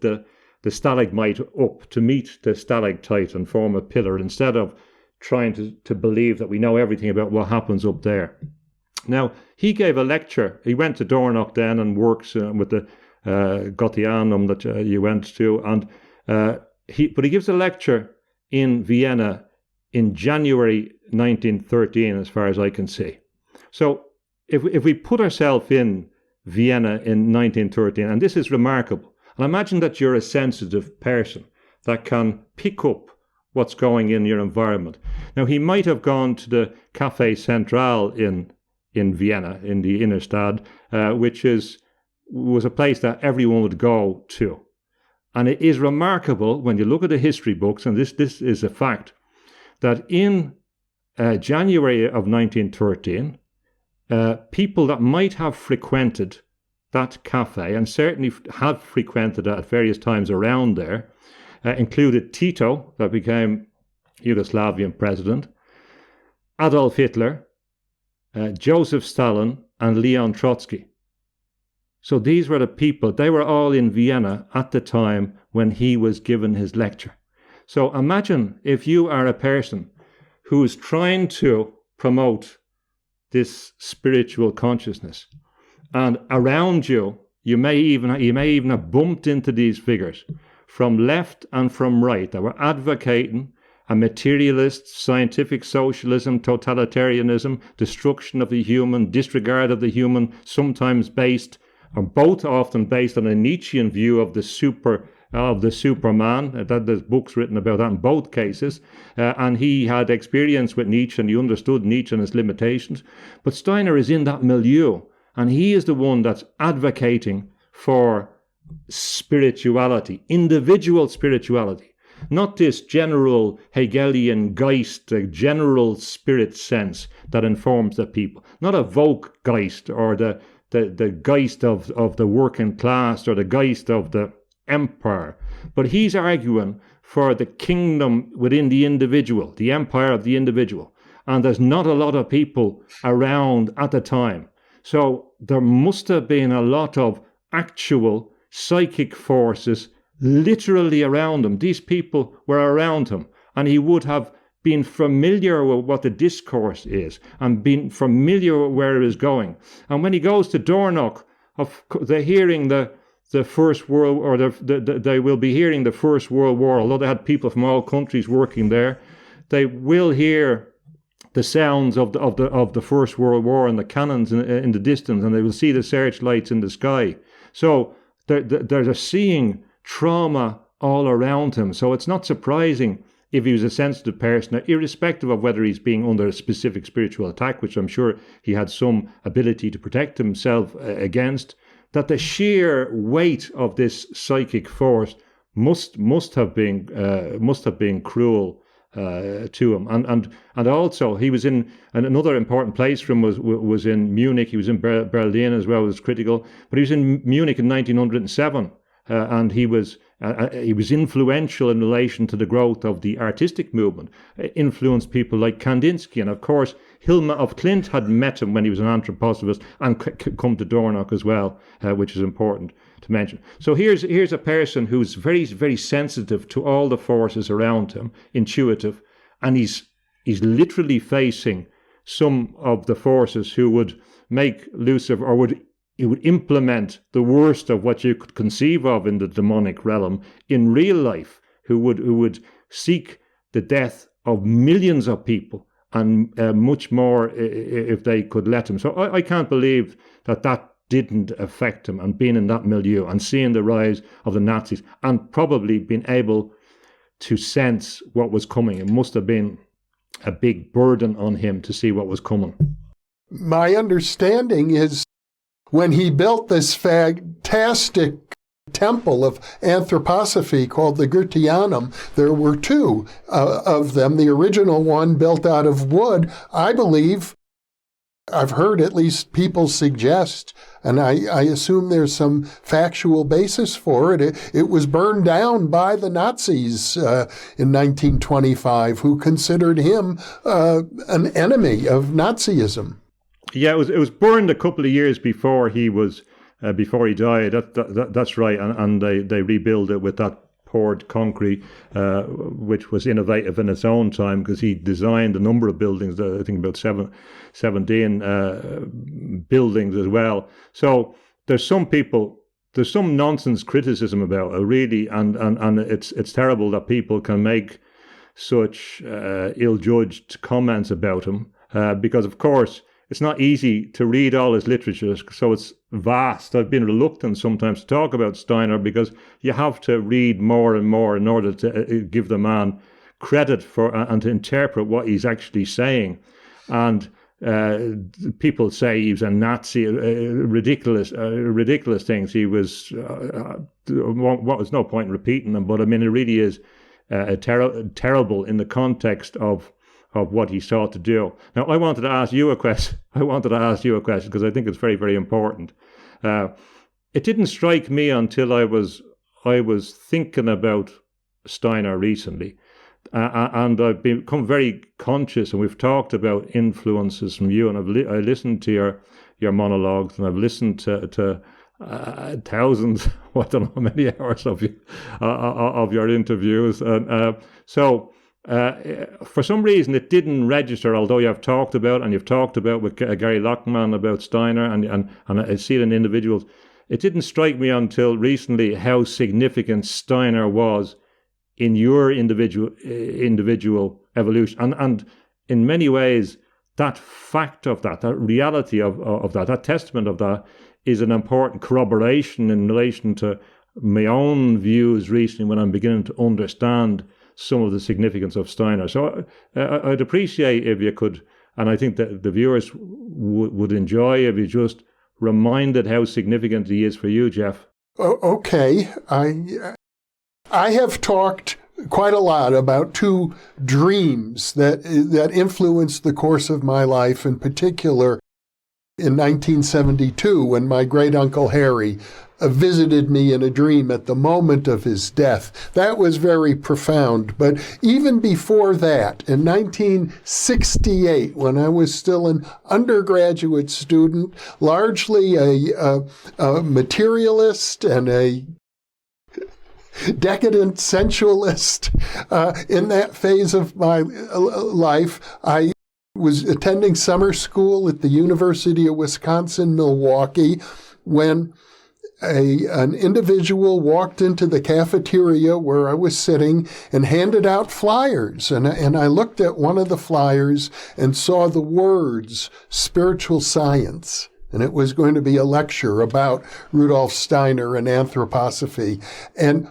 the stalagmite up to meet the stalactite and form a pillar, instead of trying to believe that we know everything about what happens up there. Now, he gave a lecture. He went to Dornach then and works with the Gothianum that you went to. And he gives a lecture in Vienna in January 1913, as far as I can see. So if we put ourselves in Vienna in 1913, and this is remarkable, and imagine that you're a sensitive person that can pick up what's going in your environment. Now, he might have gone to the Café Central in Vienna, in the Innenstadt, which was a place that everyone would go to. And it is remarkable when you look at the history books, and this is a fact, that in January of 1913, people that might have frequented that cafe, and certainly had frequented it at various times around there, included Tito, that became Yugoslavian president, Adolf Hitler, Joseph Stalin, and Leon Trotsky. So these were the people. They were all in Vienna at the time when he was given his lecture. So imagine if you are a person who is trying to promote this spiritual consciousness, and around you, you may even have bumped into these figures from left and from right that were advocating a materialist, scientific socialism, totalitarianism, destruction of the human, disregard of the human, sometimes based, or both often based on a Nietzschean view of the Superman. There's books written about that in both cases. And he had experience with Nietzsche, and he understood Nietzsche and his limitations. But Steiner is in that milieu, and he is the one that's advocating for spirituality, individual spirituality, not this general Hegelian Geist, a general spirit sense that informs the people, not a Volksgeist or the Geist of the working class or the Geist of the empire. But he's arguing for the kingdom within the individual, the empire of the individual. And there's not a lot of people around at the time. So there must have been a lot of actual psychic forces literally around him. These people were around him, and he would have been familiar with what the discourse is and been familiar with where it is going. And when he goes to Dornoch, they're hearing the First World, or they will be hearing the First World War. Although they had people from all countries working there, they will hear the sounds of the First World War and the cannons in the distance, and they will see the searchlights in the sky. So they're seeing trauma all around him. So it's not surprising if he was a sensitive person, irrespective of whether he's being under a specific spiritual attack, which I'm sure he had some ability to protect himself against, that the sheer weight of this psychic force must have been cruel to him. And also he was in, and another important place for him was in Munich. He was in Berlin as well, was critical, but he was in Munich in 1907. And he was influential in relation to the growth of the artistic movement, influenced people like Kandinsky. And of course, Hilma of Klint had met him when he was an anthroposophist and come to Dornoch as well, which is important to mention. So here's a person who's very, very sensitive to all the forces around him, intuitive, and he's literally facing some of the forces who would make Lucifer, or would implement the worst of what you could conceive of in the demonic realm in real life, who would seek the death of millions of people and much more if they could let him. So I can't believe that didn't affect him, and being in that milieu and seeing the rise of the Nazis and probably being able to sense what was coming. It must have been a big burden on him to see what was coming. My understanding is when he built this fantastic temple of anthroposophy called the Goetheanum, there were two of them. The original one built out of wood, I believe, I've heard at least people suggest, and I assume there's some factual basis for it. It was burned down by the Nazis in 1925, who considered him an enemy of Nazism. Yeah, it was burned a couple of years before he died. That's right, and they rebuilt it with that poured concrete, which was innovative in its own time, because he designed a number of buildings. I think about 17 buildings as well. So there's some nonsense criticism about it, really, and it's terrible that people can make such ill-judged comments about him, because of course it's not easy to read all his literature, so it's vast. I've been reluctant sometimes to talk about Steiner because you have to read more and more in order to give the man credit for and to interpret what he's actually saying. And people say he was a Nazi, ridiculous things. He was, there's no point in repeating them, but I mean, it really is terrible in the context of what he sought to do. Now, I wanted to ask you a question because I think it's very, very important. It didn't strike me until I was thinking about Steiner recently, and I've become very conscious, and we've talked about influences from you, and I listened to your monologues, and I've listened to thousands, I don't know how many hours of your interviews, and so. For some reason, it didn't register, although you've talked about with Gary Lockman about Steiner, and I see it in individuals. It didn't strike me until recently how significant Steiner was in your individual evolution. And in many ways, that fact of that reality of that testament of that, is an important corroboration in relation to my own views recently when I'm beginning to understand some of the significance of Steiner. So I'd appreciate if you could, and I think that the viewers would enjoy if you just reminded how significant he is for you, Jeff. Okay, I have talked quite a lot about two dreams that influenced the course of my life, in particular in 1972 when my great-uncle Harry visited me in a dream at the moment of his death. That was very profound. But even before that, in 1968, when I was still an undergraduate student, largely a materialist and a decadent sensualist, in that phase of my life, I was attending summer school at the University of Wisconsin-Milwaukee when an individual walked into the cafeteria where I was sitting and handed out flyers. And I looked at one of the flyers and saw the words spiritual science. And it was going to be a lecture about Rudolf Steiner and anthroposophy. And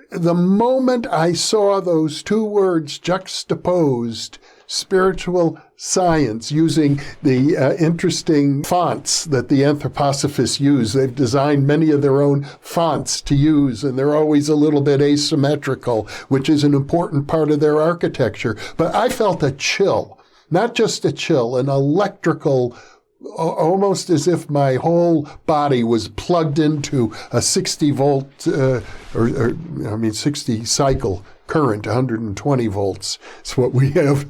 the moment I saw those two words juxtaposed, spiritual science, using the interesting fonts that the anthroposophists use. They've designed many of their own fonts to use, and they're always a little bit asymmetrical, which is an important part of their architecture. But I felt a chill, not just a chill, an electrical, almost as if my whole body was plugged into a 60-volt, 60-cycle current, 120 volts. It's what we have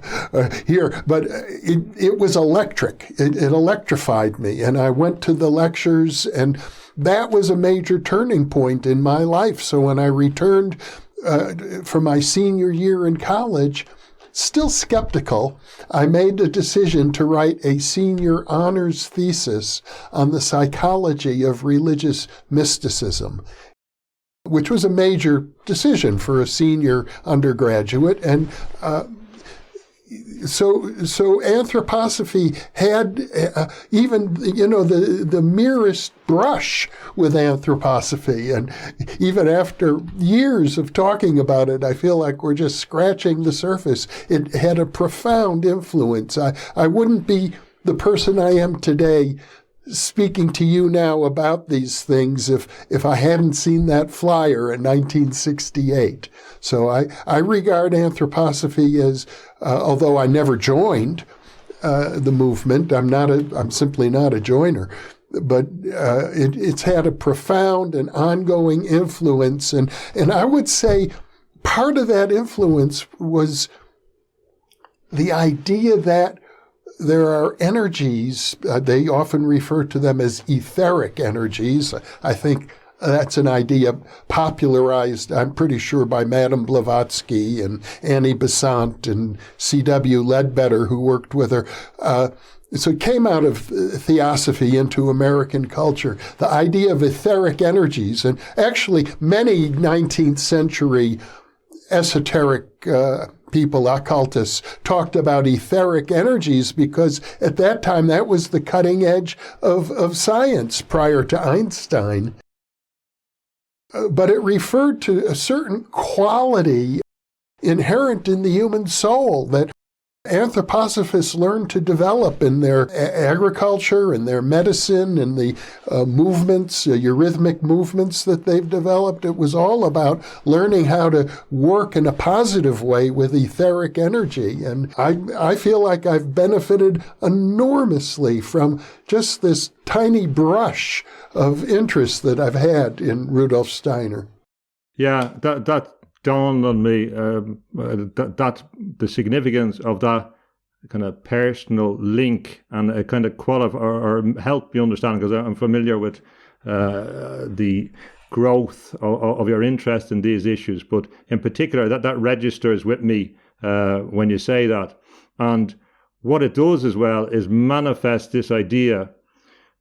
here. But it was electric. It electrified me. And I went to the lectures, and that was a major turning point in my life. So when I returned for my senior year in college, still skeptical, I made a decision to write a senior honors thesis on the psychology of religious mysticism, which was a major decision for a senior undergraduate. And so anthroposophy had even, the merest brush with anthroposophy. And even after years of talking about it, I feel like we're just scratching the surface. It had a profound influence. I wouldn't be the person I am today speaking to you now about these things if I hadn't seen that flyer in 1968. So I regard anthroposophy as, although I never joined the movement, I'm simply not a joiner, but it's had a profound and ongoing influence. And I would say part of that influence was the idea that there are energies, they often refer to them as etheric energies. I think that's an idea popularized, I'm pretty sure, by Madame Blavatsky and Annie Besant and C.W. Ledbetter, who worked with her. So it came out of theosophy into American culture, the idea of etheric energies. And actually, many 19th century esoteric people, occultists, talked about etheric energies because at that time that was the cutting edge of science prior to Einstein. But it referred to a certain quality inherent in the human soul that anthroposophists learned to develop in their agriculture and their medicine and the movements, eurythmic movements that they've developed. It was all about learning how to work in a positive way with etheric energy. And I feel like I've benefited enormously from just this tiny brush of interest that I've had in Rudolf Steiner. Yeah, that dawned on me, that the significance of that kind of personal link and a kind of qualify or help me understand, because I'm familiar with the growth of your interest in these issues, but in particular that registers with me when you say that. And what it does as well is manifest this idea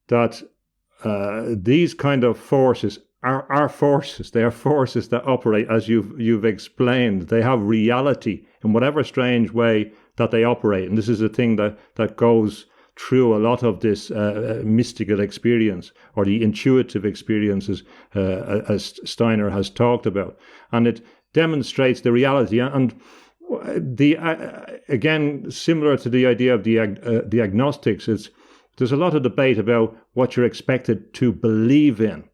that these kind of forces are forces. They are forces that operate, as you've explained. They have reality in whatever strange way that they operate. And this is a thing that goes through a lot of this mystical experience, or the intuitive experiences, as Steiner has talked about. And it demonstrates the reality. And the again, similar to the idea of the agnostics, there's a lot of debate about what you're expected to believe in.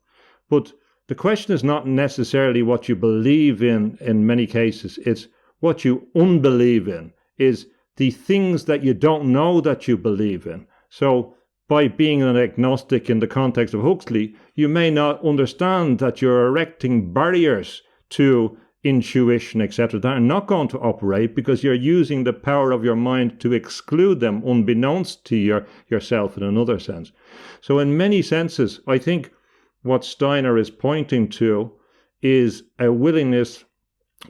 But the question is not necessarily what you believe in many cases. It's what you unbelieve in, is the things that you don't know that you believe in. So by being an agnostic in the context of Huxley, you may not understand that you're erecting barriers to intuition, etc., that are not going to operate because you're using the power of your mind to exclude them unbeknownst to yourself in another sense. So in many senses, I think what Steiner is pointing to is a willingness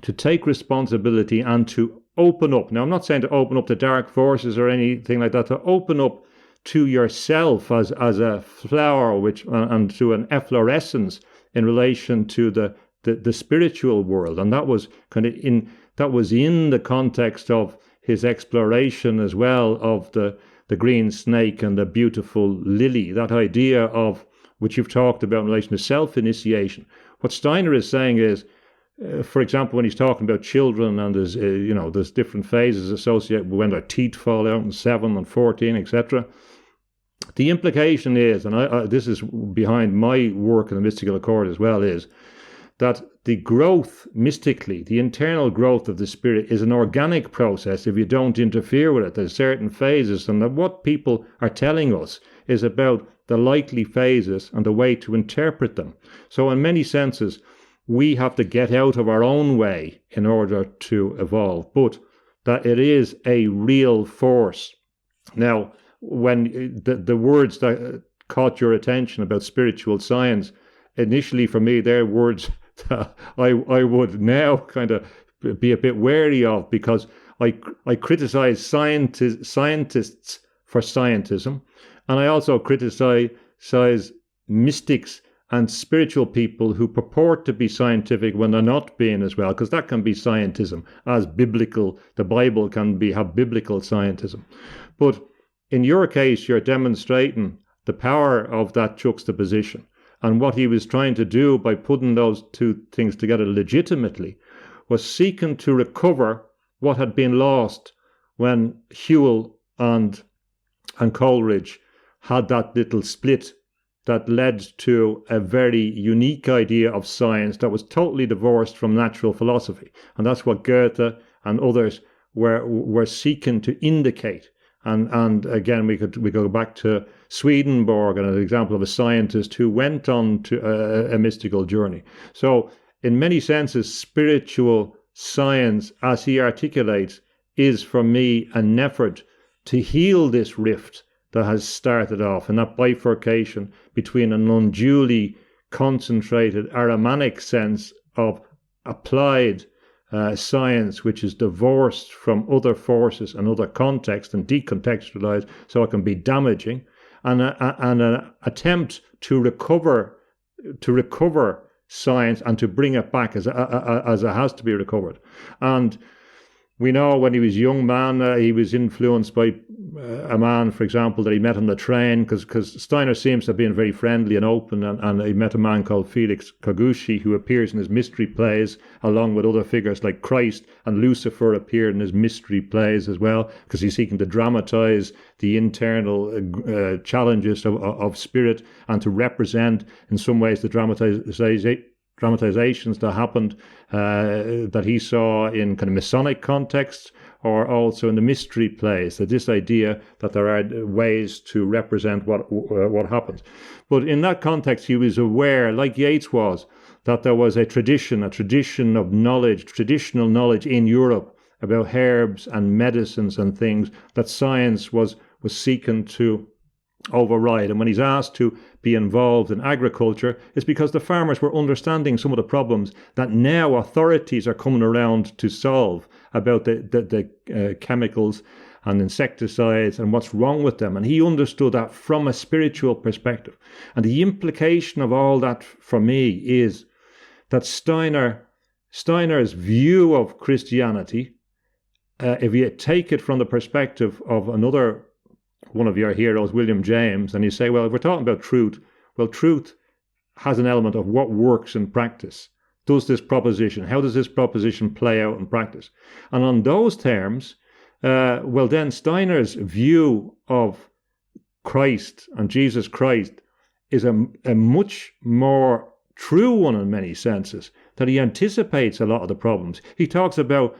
to take responsibility and to open up. Now, I'm not saying to open up to dark forces or anything like that, to open up to yourself as a flower, and to an efflorescence in relation to the spiritual world. And that was in the context of his exploration as well of the green snake and the beautiful lily, that idea of which you've talked about in relation to self-initiation. What Steiner is saying is, for example, when he's talking about children and there's different phases associated with when their teeth fall out in 7 and 14, etc. The implication is, and this is behind my work in the mystical accord as well, is that the growth mystically, the internal growth of the spirit, is an organic process if you don't interfere with it. There's certain phases, and that what people are telling us is about the likely phases and the way to interpret them. So in many senses, we have to get out of our own way in order to evolve, but that it is a real force. Now, when the words that caught your attention about spiritual science, initially for me, they're words that I would now kind of be a bit wary of, because I criticize scientists for scientism, and I also criticize mystics and spiritual people who purport to be scientific when they're not being as well, because that can be scientism, as biblical, the Bible can have biblical scientism. But in your case, you're demonstrating the power of that juxtaposition. And what he was trying to do by putting those two things together legitimately was seeking to recover what had been lost when Whewell and Coleridge had that little split that led to a very unique idea of science that was totally divorced from natural philosophy. And that's what Goethe and others were seeking to indicate. And again, we go back to Swedenborg and an example of a scientist who went on to a mystical journey. So in many senses, spiritual science, as he articulates, is for me an effort to heal this rift that has started off, and that bifurcation between an unduly concentrated Ahrimanic sense of applied science, which is divorced from other forces and other contexts and decontextualized, so it can be damaging, and an attempt to recover science and to bring it back as it has to be recovered. And we know when he was a young man, he was influenced by a man, for example, that he met on the train, because Steiner seems to have been very friendly and open, and he met a man called Felix Kogushi, who appears in his mystery plays, along with other figures like Christ, and Lucifer appeared in his mystery plays as well, because he's seeking to dramatize the internal challenges of spirit, and to represent, in some ways, the dramatizations that happened that he saw in kind of Masonic contexts, or also in the mystery plays, that this idea that there are ways to represent what happens. But in that context, he was aware, like Yeats was, that there was a tradition of knowledge, traditional knowledge in Europe about herbs and medicines and things that science was seeking to override. And when he's asked to be involved in agriculture, it's because the farmers were understanding some of the problems that now authorities are coming around to solve about the chemicals and insecticides and what's wrong with them. And he understood that from a spiritual perspective. And the implication of all that for me is that Steiner's view of Christianity, if you take it from the perspective of one of your heroes, William James, and you say, well, if we're talking about truth, well, truth has an element of what works in practice. How does this proposition play out in practice? And on those terms, well, then Steiner's view of Christ and Jesus Christ is a much more true one in many senses, that he anticipates a lot of the problems. He talks about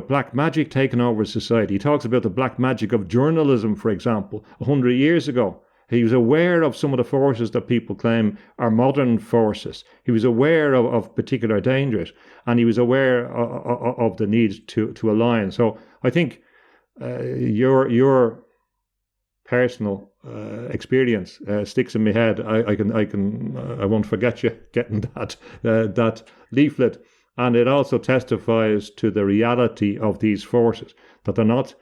black magic taking over society. He talks about the black magic of journalism, for example, 100 years ago. He was aware of some of the forces that people claim are modern forces. He was aware of particular dangers, and he was aware of the need to align. So I think your personal experience sticks in my head. I won't forget you getting that leaflet, and it also testifies to the reality of these forces, that they're not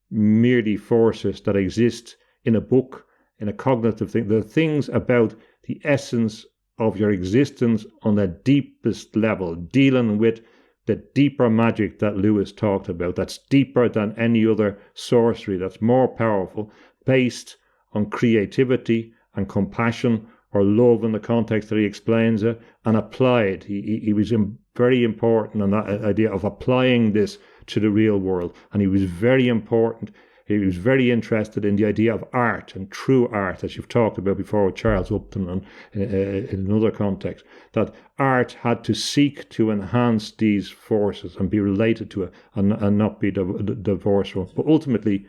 merely forces that exist in a book, in a cognitive thing. They're things about the essence of your existence on the deepest level, dealing with the deeper magic that Lewis talked about, that's deeper than any other sorcery, that's more powerful, based on creativity and compassion or love in the context that he explains it, and applied. He was very important on that idea of applying this to the real world, and he was very important. He was very interested in the idea of art and true art, as you've talked about before with Charles Upton and in another context, that art had to seek to enhance these forces and be related to it and not be divorced from it. But ultimately,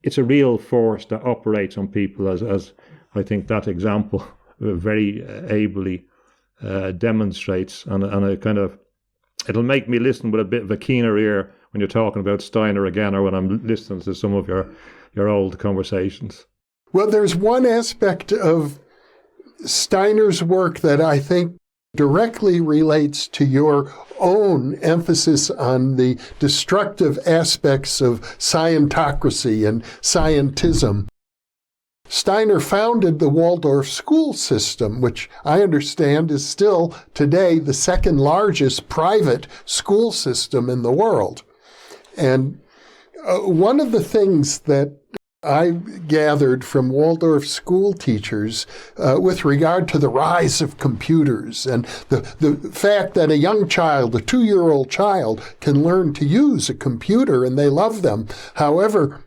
it's a real force that operates on people, as I think that example very ably demonstrates. And it'll make me listen with a bit of a keener ear when you're talking about Steiner again, or when I'm listening to some of your old conversations. Well, there's one aspect of Steiner's work that I think directly relates to your own emphasis on the destructive aspects of scientocracy and scientism. Steiner founded the Waldorf school system, which I understand is still today the second largest private school system in the world. And one of the things that I gathered from Waldorf school teachers with regard to the rise of computers and the fact that a young child, a 2-year-old child, can learn to use a computer and they love them. However,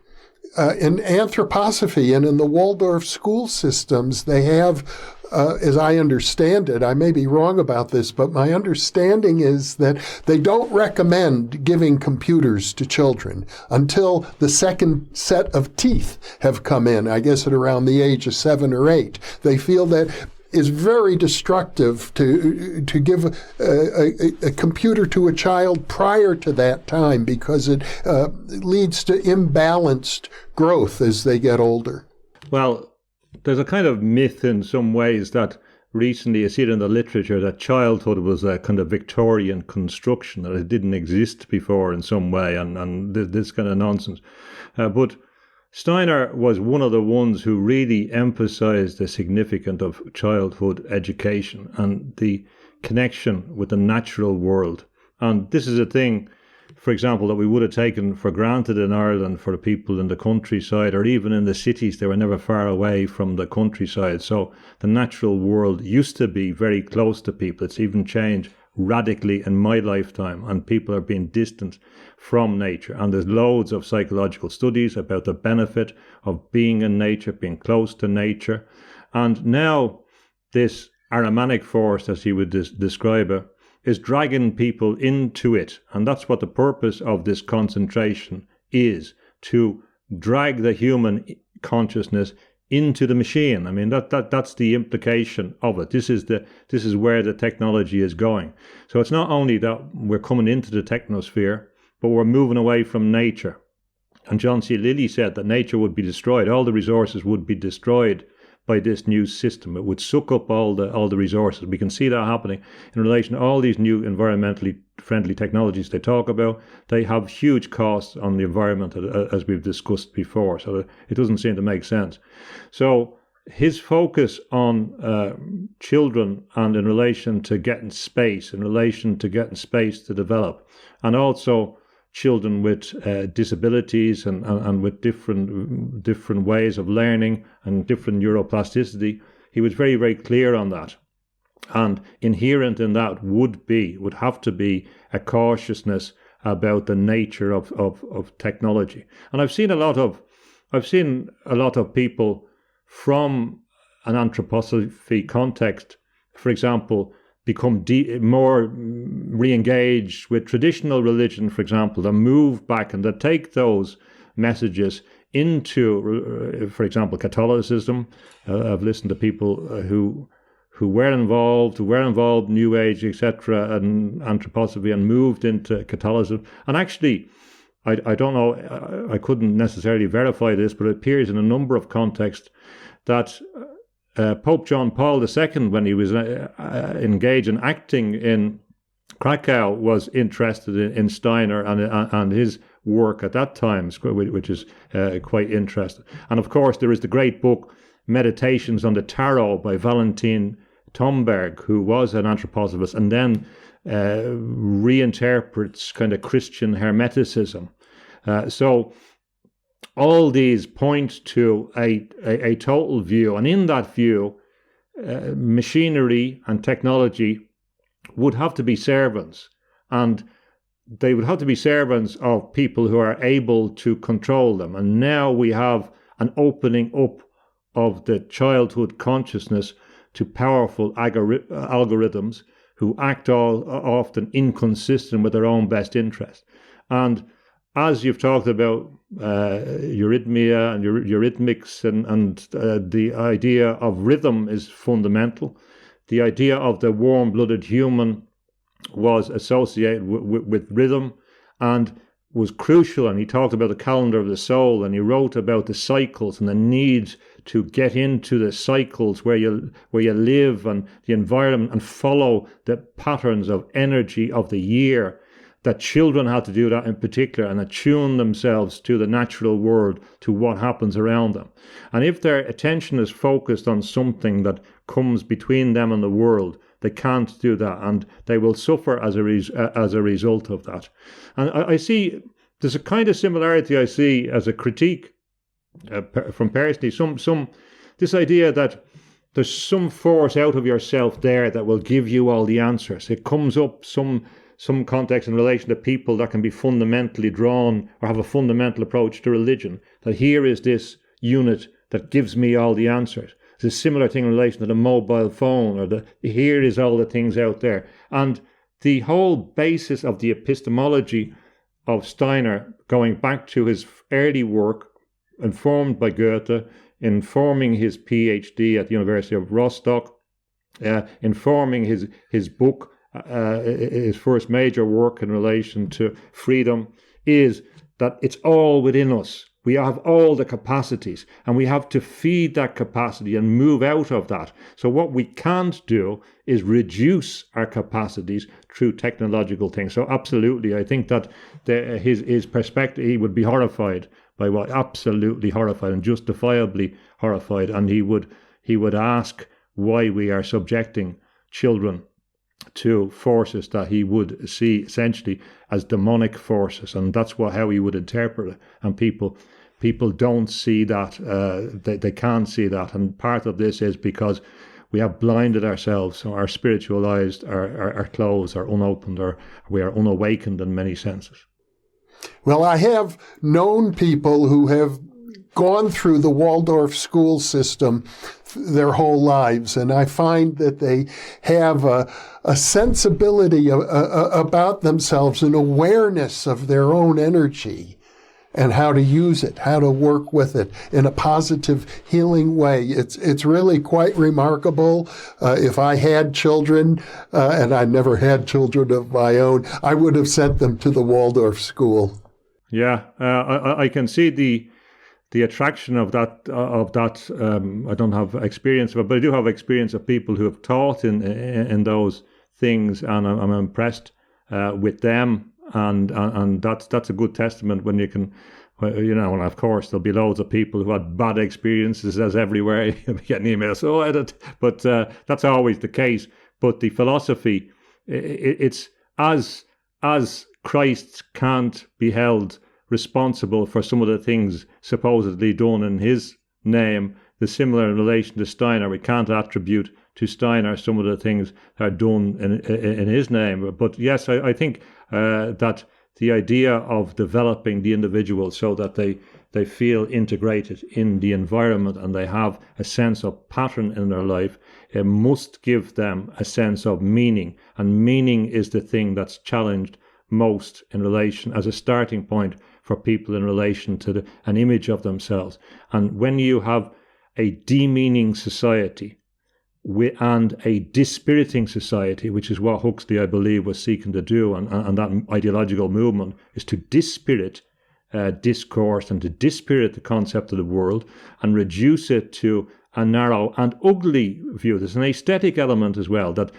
in anthroposophy and in the Waldorf school systems, they have, as I understand it, I may be wrong about this, but my understanding is that they don't recommend giving computers to children until the second set of teeth have come in, I guess at around the age of 7 or 8. They feel that is very destructive to give a computer to a child prior to that time, because it leads to imbalanced growth as they get older. Well, there's a kind of myth in some ways that recently you see it in the literature that childhood was a kind of Victorian construction, that it didn't exist before in some way, and this kind of nonsense. But Steiner was one of the ones who really emphasized the significance of childhood education and the connection with the natural world. And this is a thing, for example, that we would have taken for granted in Ireland for the people in the countryside, or even in the cities. They were never far away from the countryside. So the natural world used to be very close to people. It's even changed radically in my lifetime, and people are being distanced from nature. And there's loads of psychological studies about the benefit of being in nature, being close to nature. And now this Ahrimanic force, as he would describe it, is dragging people into it. And that's what the purpose of this concentration is, to drag the human consciousness into the machine. I mean, that's the implication of it. This is where the technology is going. So it's not only that we're coming into the technosphere, but we're moving away from nature. And John C. Lilly said that nature would be destroyed. All the resources would be destroyed by this new system. It would suck up all the resources. We can see that happening in relation to all these new environmentally friendly technologies they talk about. They have huge costs on the environment, as we've discussed before. So it doesn't seem to make sense. So his focus on children and in relation to getting space, to develop, and also children with disabilities and with different ways of learning and different neuroplasticity. He was very, very clear on that. And inherent in that would have to be a cautiousness about the nature of technology. And I've seen a lot of people from an anthroposophy context for example, become more re-engaged with traditional religion, for example, that move back and that take those messages into, for example, Catholicism. I've listened to people who were involved New Age, etc., and anthroposophy, and moved into Catholicism. And actually, I don't know, I couldn't necessarily verify this, but it appears in a number of contexts that Pope John Paul II, when he was engaged in acting in Krakow, was interested in Steiner and his work at that time, which is quite interesting. And of course, there is the great book Meditations on the Tarot by Valentin Tomberg, who was an anthroposophist and then reinterprets kind of Christian Hermeticism. So all these point to a total view, and in that view, machinery and technology would have to be servants, and they would have to be servants of people who are able to control them. And now we have an opening up of the childhood consciousness to powerful algorithms who act often inconsistent with their own best interest. And as you've talked about eurythmia and eurythmics, and the idea of rhythm is fundamental. The idea of the warm-blooded human was associated with rhythm and was crucial. And he talked about the calendar of the soul, and he wrote about the cycles and the need to get into the cycles where you live and the environment and follow the patterns of energy of the year. That children had to do that in particular and attune themselves to the natural world, to what happens around them. And if their attention is focused on something that comes between them and the world, they can't do that, and they will suffer as a result of that. And I see there's a kind of similarity I see as a critique from personally, some this idea that there's some force out of yourself there that will give you all the answers. It comes up some context in relation to people that can be fundamentally drawn or have a fundamental approach to religion, that here is this unit that gives me all the answers. It's a similar thing in relation to the mobile phone, or here is all the things out there. And the whole basis of the epistemology of Steiner, going back to his early work, informed by Goethe, informing his PhD at the University of Rostock, informing his book, his first major work in relation to freedom, is that it's all within us. We have all the capacities, and we have to feed that capacity and move out of that. So what we can't do is reduce our capacities through technological things. So absolutely, I think that his perspective, he would be horrified by what, absolutely horrified and justifiably horrified, and he would ask why we are subjecting children to forces that he would see essentially as demonic forces, and that's how he would interpret it. And people don't see that, they can't see that, and part of this is because we have blinded ourselves, so our spiritual eyes are closed, are unopened, or we are unawakened in many senses. Well, I have known people who have gone through the Waldorf school system their whole lives, and I find that they have a sensibility about themselves, an awareness of their own energy and how to use it, how to work with it in a positive, healing way. It's really quite remarkable. If I had children, and I never had children of my own, I would have sent them to the Waldorf school. Yeah, I can see the attraction of that. I don't have experience of it, but I do have experience of people who have taught in those things, and I'm impressed with them. And that's a good testament when you can, and of course there'll be loads of people who had bad experiences, as everywhere. You'll be getting emails, but that's always the case. But the philosophy, it's as Christ can't be held responsible for some of the things supposedly done in his name, the similar in relation to Steiner. We can't attribute to Steiner some of the things that are done in his name. But yes, I think that the idea of developing the individual so that they feel integrated in the environment and they have a sense of pattern in their life, it must give them a sense of meaning. And meaning is the thing that's challenged most in relation as a starting point for people in relation to an image of themselves. And when you have a demeaning society and a dispiriting society, which is what Huxley, I believe, was seeking to do, and that ideological movement is to dispirit discourse and to dispirit the concept of the world and reduce it to a narrow and ugly view. There's an aesthetic element as well, that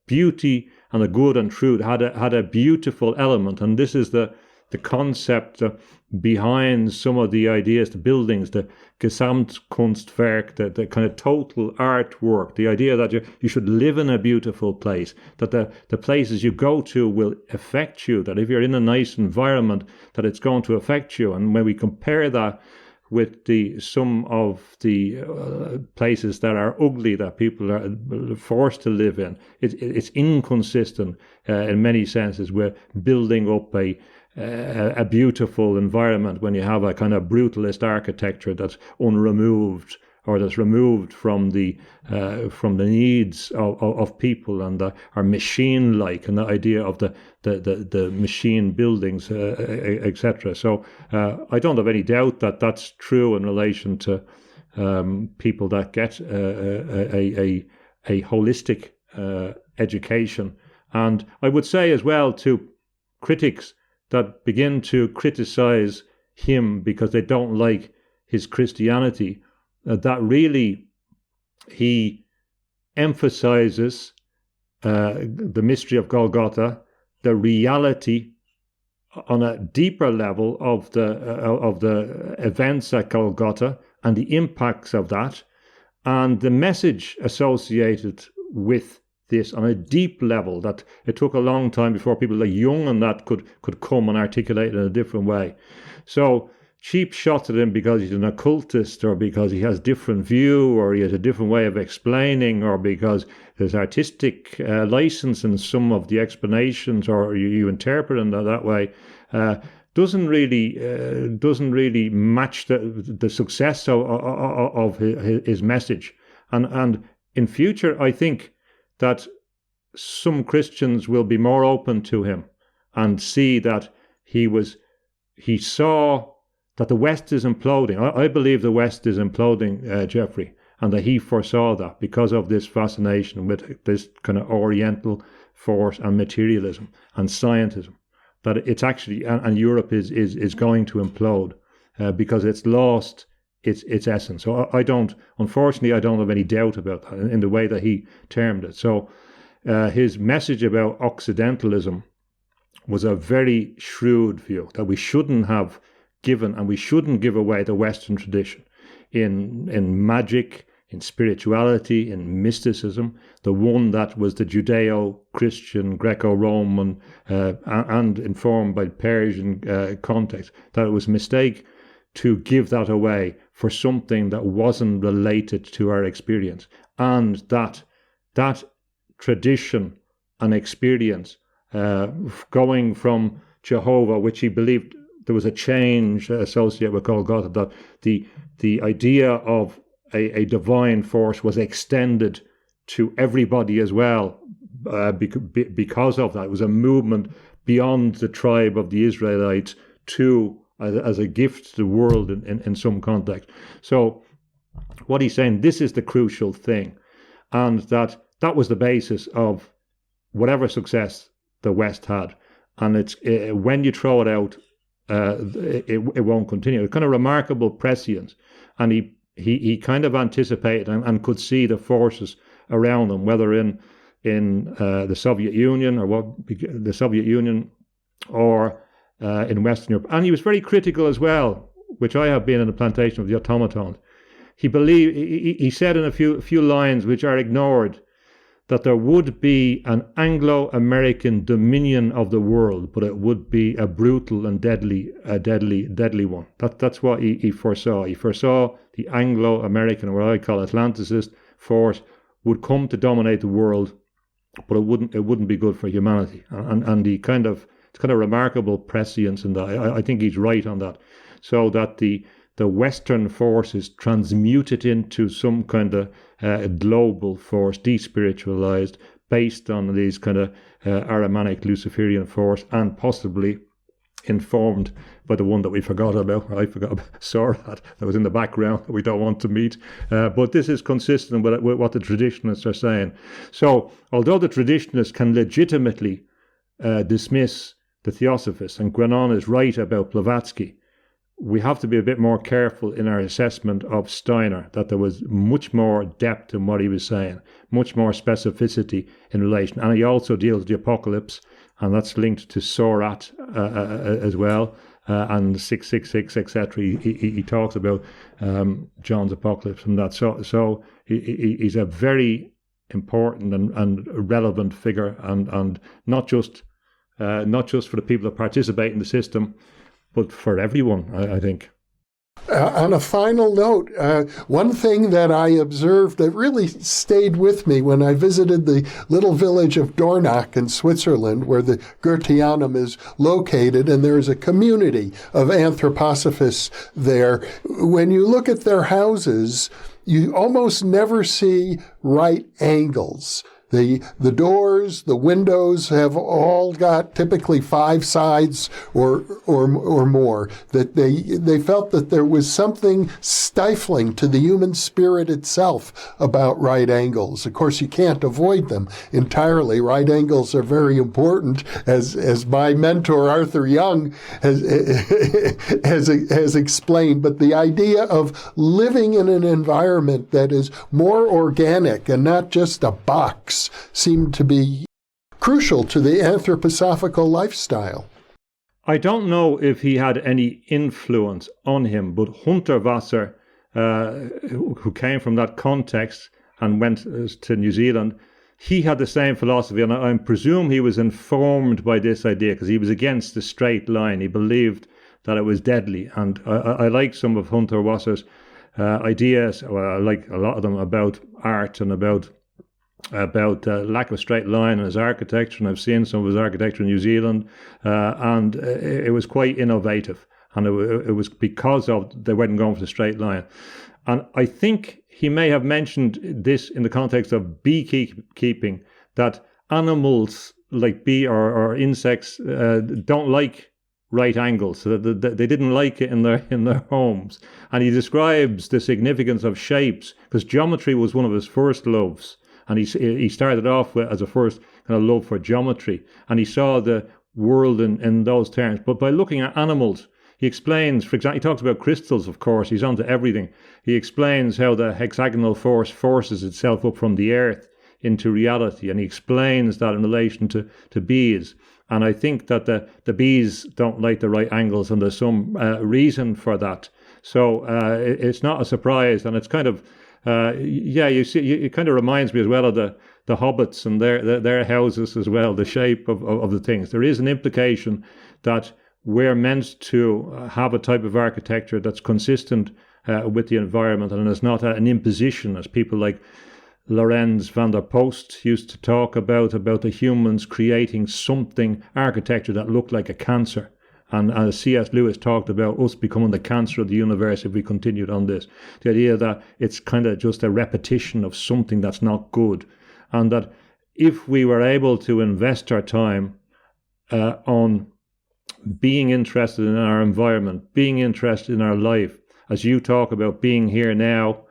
beauty and the good and truth had a beautiful element, and this is the concept behind some of the ideas, the buildings, the Gesamtkunstwerk, the kind of total artwork, the idea that you should live in a beautiful place, that the places you go to will affect you, that if you're in a nice environment, that it's going to affect you. And when we compare that with some of the places that are ugly, that people are forced to live in, it's inconsistent in many senses. We're building up a beautiful environment when you have a kind of brutalist architecture that's unremoved, or that's removed from the needs of people and are machine-like, and the idea of the machine buildings, etc. So I don't have any doubt that that's true in relation to people that get a holistic education. And I would say as well to critics that begin to criticize him because they don't like his Christianity, that really he emphasizes the mystery of Golgotha, the reality on a deeper level of the events at Golgotha and the impacts of that, and the message associated with this on a deep level that it took a long time before people like Jung and that could come and articulate it in a different way. So cheap shots at him because he's an occultist, or because he has different view, or he has a different way of explaining, or because there's artistic license in some of the explanations, or you interpret them that way, doesn't really match the success of his message. And in future, I think that some Christians will be more open to him and see that he saw that the West is imploding. I believe the West is imploding, Jeffrey, and that he foresaw that because of this fascination with this kind of Oriental force and materialism and scientism, that it's actually, and Europe is going to implode because it's lost its essence. So unfortunately, I don't have any doubt about that in the way that he termed it. So his message about Occidentalism was a very shrewd view, that we shouldn't have given, and we shouldn't give away the Western tradition in magic, in spirituality, in mysticism, the one that was the Judeo-Christian, Greco-Roman, and informed by Persian context, that it was a mistake to give that away for something that wasn't related to our experience. And that tradition and experience, going from Jehovah, which he believed there was a change associated with Golgotha, that the idea of a divine force was extended to everybody as well, because of that. It was a movement beyond the tribe of the Israelites as a gift to the world in some context. So what he's saying, this is the crucial thing, and that was the basis of whatever success the West had. And it's when you throw it out, it won't continue. It's kind of remarkable prescience, and he kind of anticipated and could see the forces around him, whether in the Soviet Union or in Western Europe. And he was very critical as well, which I have been in the plantation of the automatons. He said in a few lines which are ignored, that there would be an Anglo-American dominion of the world, but it would be a brutal and deadly one. That's what he foresaw. He foresaw the Anglo-American, or what I call Atlanticist force, would come to dominate the world, but it wouldn't be good for humanity. And he kind of it's kind of remarkable prescience in that. I think he's right on that. So that the Western force is transmuted into some kind of global force, despiritualized, based on these kind of Ahrimanic Luciferian force, and possibly informed by the one that we forgot about, or I forgot about, Sorat, that was in the background that we don't want to meet. But this is consistent with what the traditionalists are saying. So, although the traditionalists can legitimately dismiss the theosophists, and Guénon is right about Blavatsky, we have to be a bit more careful in our assessment of Steiner, that there was much more depth in what he was saying, much more specificity in relation. And he also deals with the apocalypse, and that's linked to Sorat as well, and 666, etc. He talks about John's apocalypse and that. So he's a very important and relevant figure, and not just for the people that participate in the system, but for everyone, I think. On a final note, one thing that I observed that really stayed with me when I visited the little village of Dornach in Switzerland, where the Goetheanum is located, and there is a community of anthroposophists there. When you look at their houses, you almost never see right angles. The doors, the windows have all got typically 5 sides or more. That they felt that there was something stifling to the human spirit itself about right angles. Of course, you can't avoid them entirely. Right angles are very important, as my mentor Arthur Young has explained. But the idea of living in an environment that is more organic and not just a box seemed to be crucial to the anthroposophical lifestyle. I don't know if he had any influence on him, but Hundertwasser, who came from that context and went to New Zealand, he had the same philosophy, and I presume he was informed by this idea because he was against the straight line. He believed that it was deadly, and I like some of Hundertwasser's ideas. Well, I like a lot of them about art and about lack of straight line in his architecture, and I've seen some of his architecture in New Zealand, and it was quite innovative, and it was because of they weren't going for the straight line. And I think he may have mentioned this in the context of beekeeping, that animals like bee or insects don't like right angles, so that they didn't like it in their homes. And he describes the significance of shapes, because geometry was one of his first loves. And he started off with as a first kind of love for geometry, and he saw the world in those terms. But by looking at animals, he explains, for example, he talks about crystals, of course, he's onto everything. He explains how the hexagonal force forces itself up from the earth into reality, and he explains that in relation to bees. And I think that the bees don't like the right angles, and there's some reason for that. So it's not a surprise, and it's kind of, you see, it kind of reminds me as well of the hobbits and their houses as well, the shape of the things. There is an implication that we're meant to have a type of architecture that's consistent with the environment, and it's not an imposition, as people like Lorenz van der Post used to talk about the humans creating something, architecture that looked like a cancer. And as C.S. Lewis talked about us becoming the cancer of the universe if we continued on this. The idea that it's kind of just a repetition of something that's not good. And that if we were able to invest our time on being interested in our environment, being interested in our life, as you talk about being here now,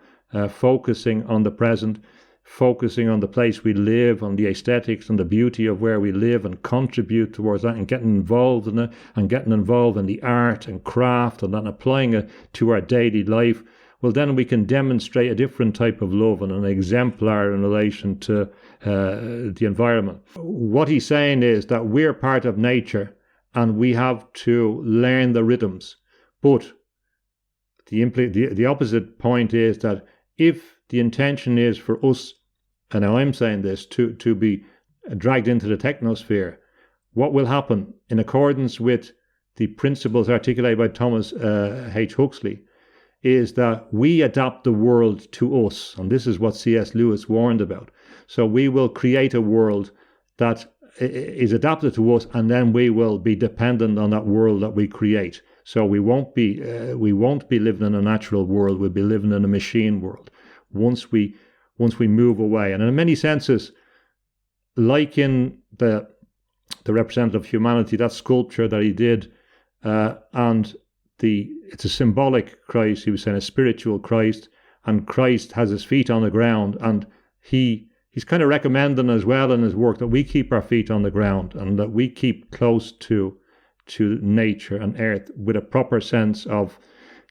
focusing on the present, focusing on the place we live, on the aesthetics and the beauty of where we live, and contribute towards that, and getting involved in it, and getting involved in the art and craft, and then applying it to our daily life, well, then we can demonstrate a different type of love and an exemplar in relation to the environment. What he's saying is that we're part of nature, and we have to learn the rhythms. But the opposite point is that if the intention is for us, and now I'm saying this, to be dragged into the technosphere, what will happen, in accordance with the principles articulated by Thomas H. Huxley, is that we adapt the world to us. And this is what C.S. Lewis warned about. So we will create a world that is adapted to us, and then we will be dependent on that world that we create. So we won't be living in a natural world. We'll be living in a machine world once we move away. And in many senses, like in the representative of humanity, that sculpture that he did, and it's a symbolic Christ. He was saying a spiritual Christ, and Christ has his feet on the ground, and he's kind of recommending as well in his work that we keep our feet on the ground and that we keep close to nature and earth with a proper sense of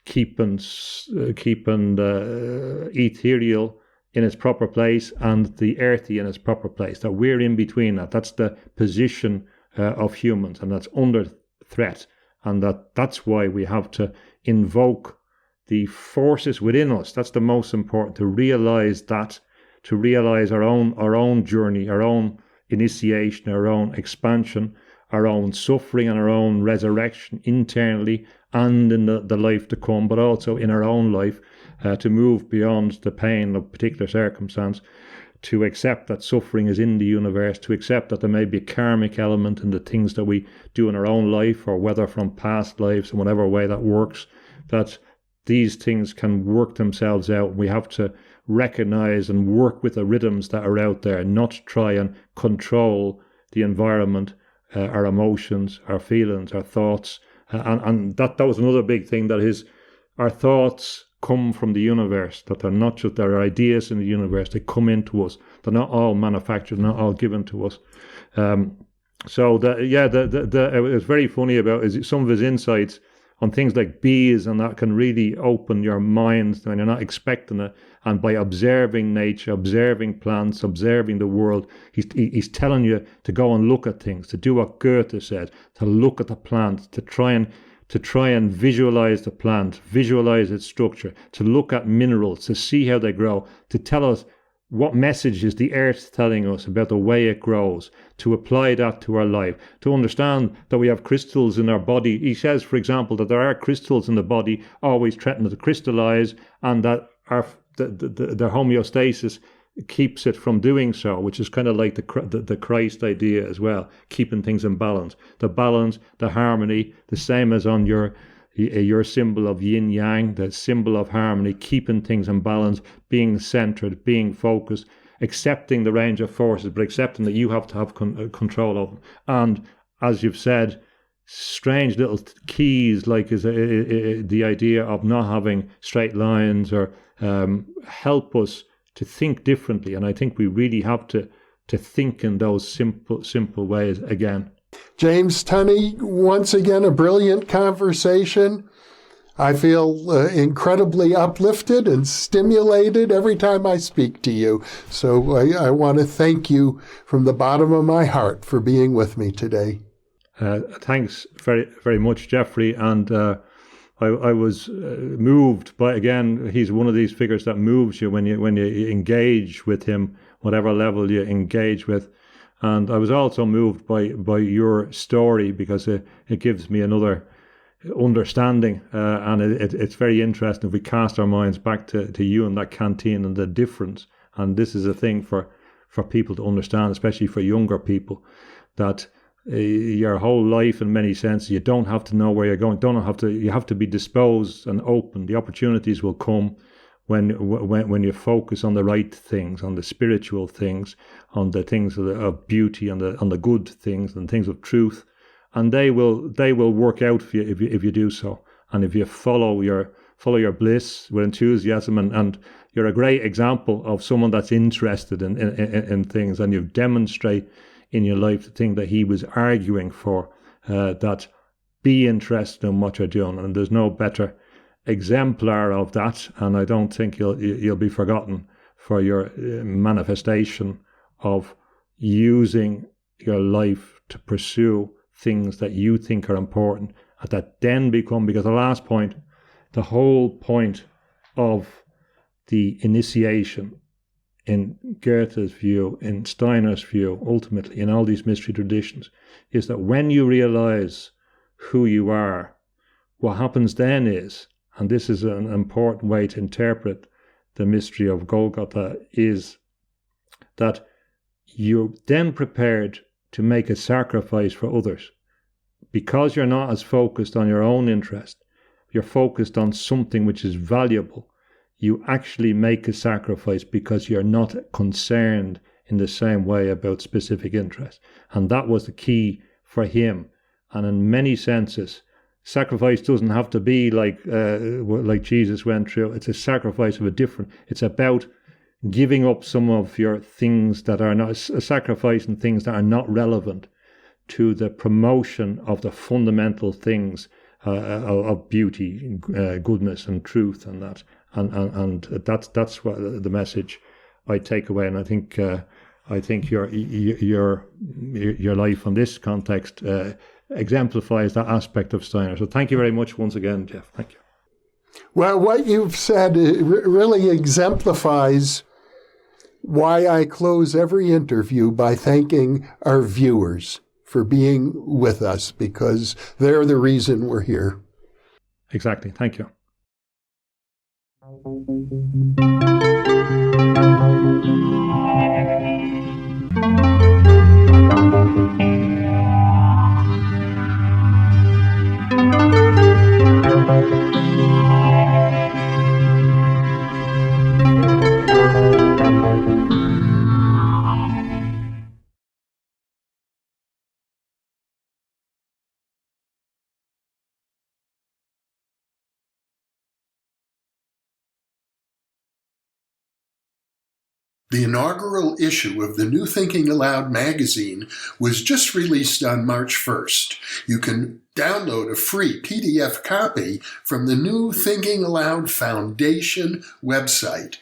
keeping the ethereal in its proper place and the earthy in its proper place, that we're in between that. That's the position of humans, and that's under threat, and that's why we have to invoke the forces within us. That's the most important, to realize that, to realize our own journey, our own initiation, our own expansion, our own suffering and our own resurrection internally and in the life to come, but also in our own life, to move beyond the pain of particular circumstance, to accept that suffering is in the universe, to accept that there may be a karmic element in the things that we do in our own life, or whether from past lives, in whatever way that works, that these things can work themselves out. We have to recognize and work with the rhythms that are out there, not try and control the environment, our emotions, our feelings, our thoughts. And that was another big thing, that our thoughts come from the universe, that they're not just, there are ideas in the universe, they come into us. They're not all manufactured, not all given to us. So it was very funny about some of his insights on things like bees, and that can really open your mind when you're not expecting it. And by observing nature, observing plants, observing the world, he's telling you to go and look at things, to do what Goethe said, to look at the plant, to try and visualize the plant, visualize its structure, to look at minerals, to see how they grow, to tell us what message is the earth telling us about the way it grows, to apply that to our life, to understand that we have crystals in our body. He says, for example, that there are crystals in the body always threatening to crystallize, and that the homeostasis keeps it from doing so, which is kind of like the Christ idea as well, keeping things in balance. The balance, the harmony, the same as on your symbol of yin yang, the symbol of harmony, keeping things in balance, being centered, being focused, accepting the range of forces, but accepting that you have to have control of them. And as you've said, strange little keys like the idea of not having straight lines, or help us to think differently. And I think we really have to think in those simple ways again. James Tunney, once again, a brilliant conversation. I feel incredibly uplifted and stimulated every time I speak to you. So I want to thank you from the bottom of my heart for being with me today. Thanks very, very much, Jeffrey. And I was moved by, again, he's one of these figures that moves you when you engage with him, whatever level you engage with. And I was also moved by your story, because it gives me another understanding, and it's very interesting if we cast our minds back to you and that canteen and the difference. And this is a thing for people to understand, especially for younger people, that your whole life, in many senses, you don't have to know where you're going. You have to be disposed and open. The opportunities will come when you focus on the right things, on the spiritual things, on the things of beauty, on the good things and things of truth, and they will work out for you if you do so. And if you follow your bliss with enthusiasm, and you're a great example of someone that's interested in things, and you've demonstrated in your life the thing that he was arguing for, that be interested in what you're doing, and there's no better exemplar of that. And I don't think you'll be forgotten for your manifestation of using your life to pursue things that you think are important, and that then become, because the whole point of the initiation in Goethe's view, in Steiner's view, ultimately in all these mystery traditions, is that when you realize who you are, what happens then is, and this is an important way to interpret the mystery of Golgotha, is that you're then prepared to make a sacrifice for others. Because you're not as focused on your own interest, you're focused on something which is valuable, you actually make a sacrifice because you're not concerned in the same way about specific interests. And that was the key for him. And in many senses, sacrifice doesn't have to be like Jesus went through. It's a sacrifice of a different, it's about giving up some of your things that are not, sacrificing things that are not relevant to the promotion of the fundamental things of beauty, goodness and truth and that. And that's what the message I take away. And I think your life in this context exemplifies that aspect of Steiner. So thank you very much once again, Jeff. Thank you. Well, what you've said really exemplifies why I close every interview by thanking our viewers for being with us, because they're the reason we're here. Exactly. Thank you. The inaugural issue of the New Thinking Aloud magazine was just released on March 1st. You can download a free PDF copy from the New Thinking Aloud Foundation website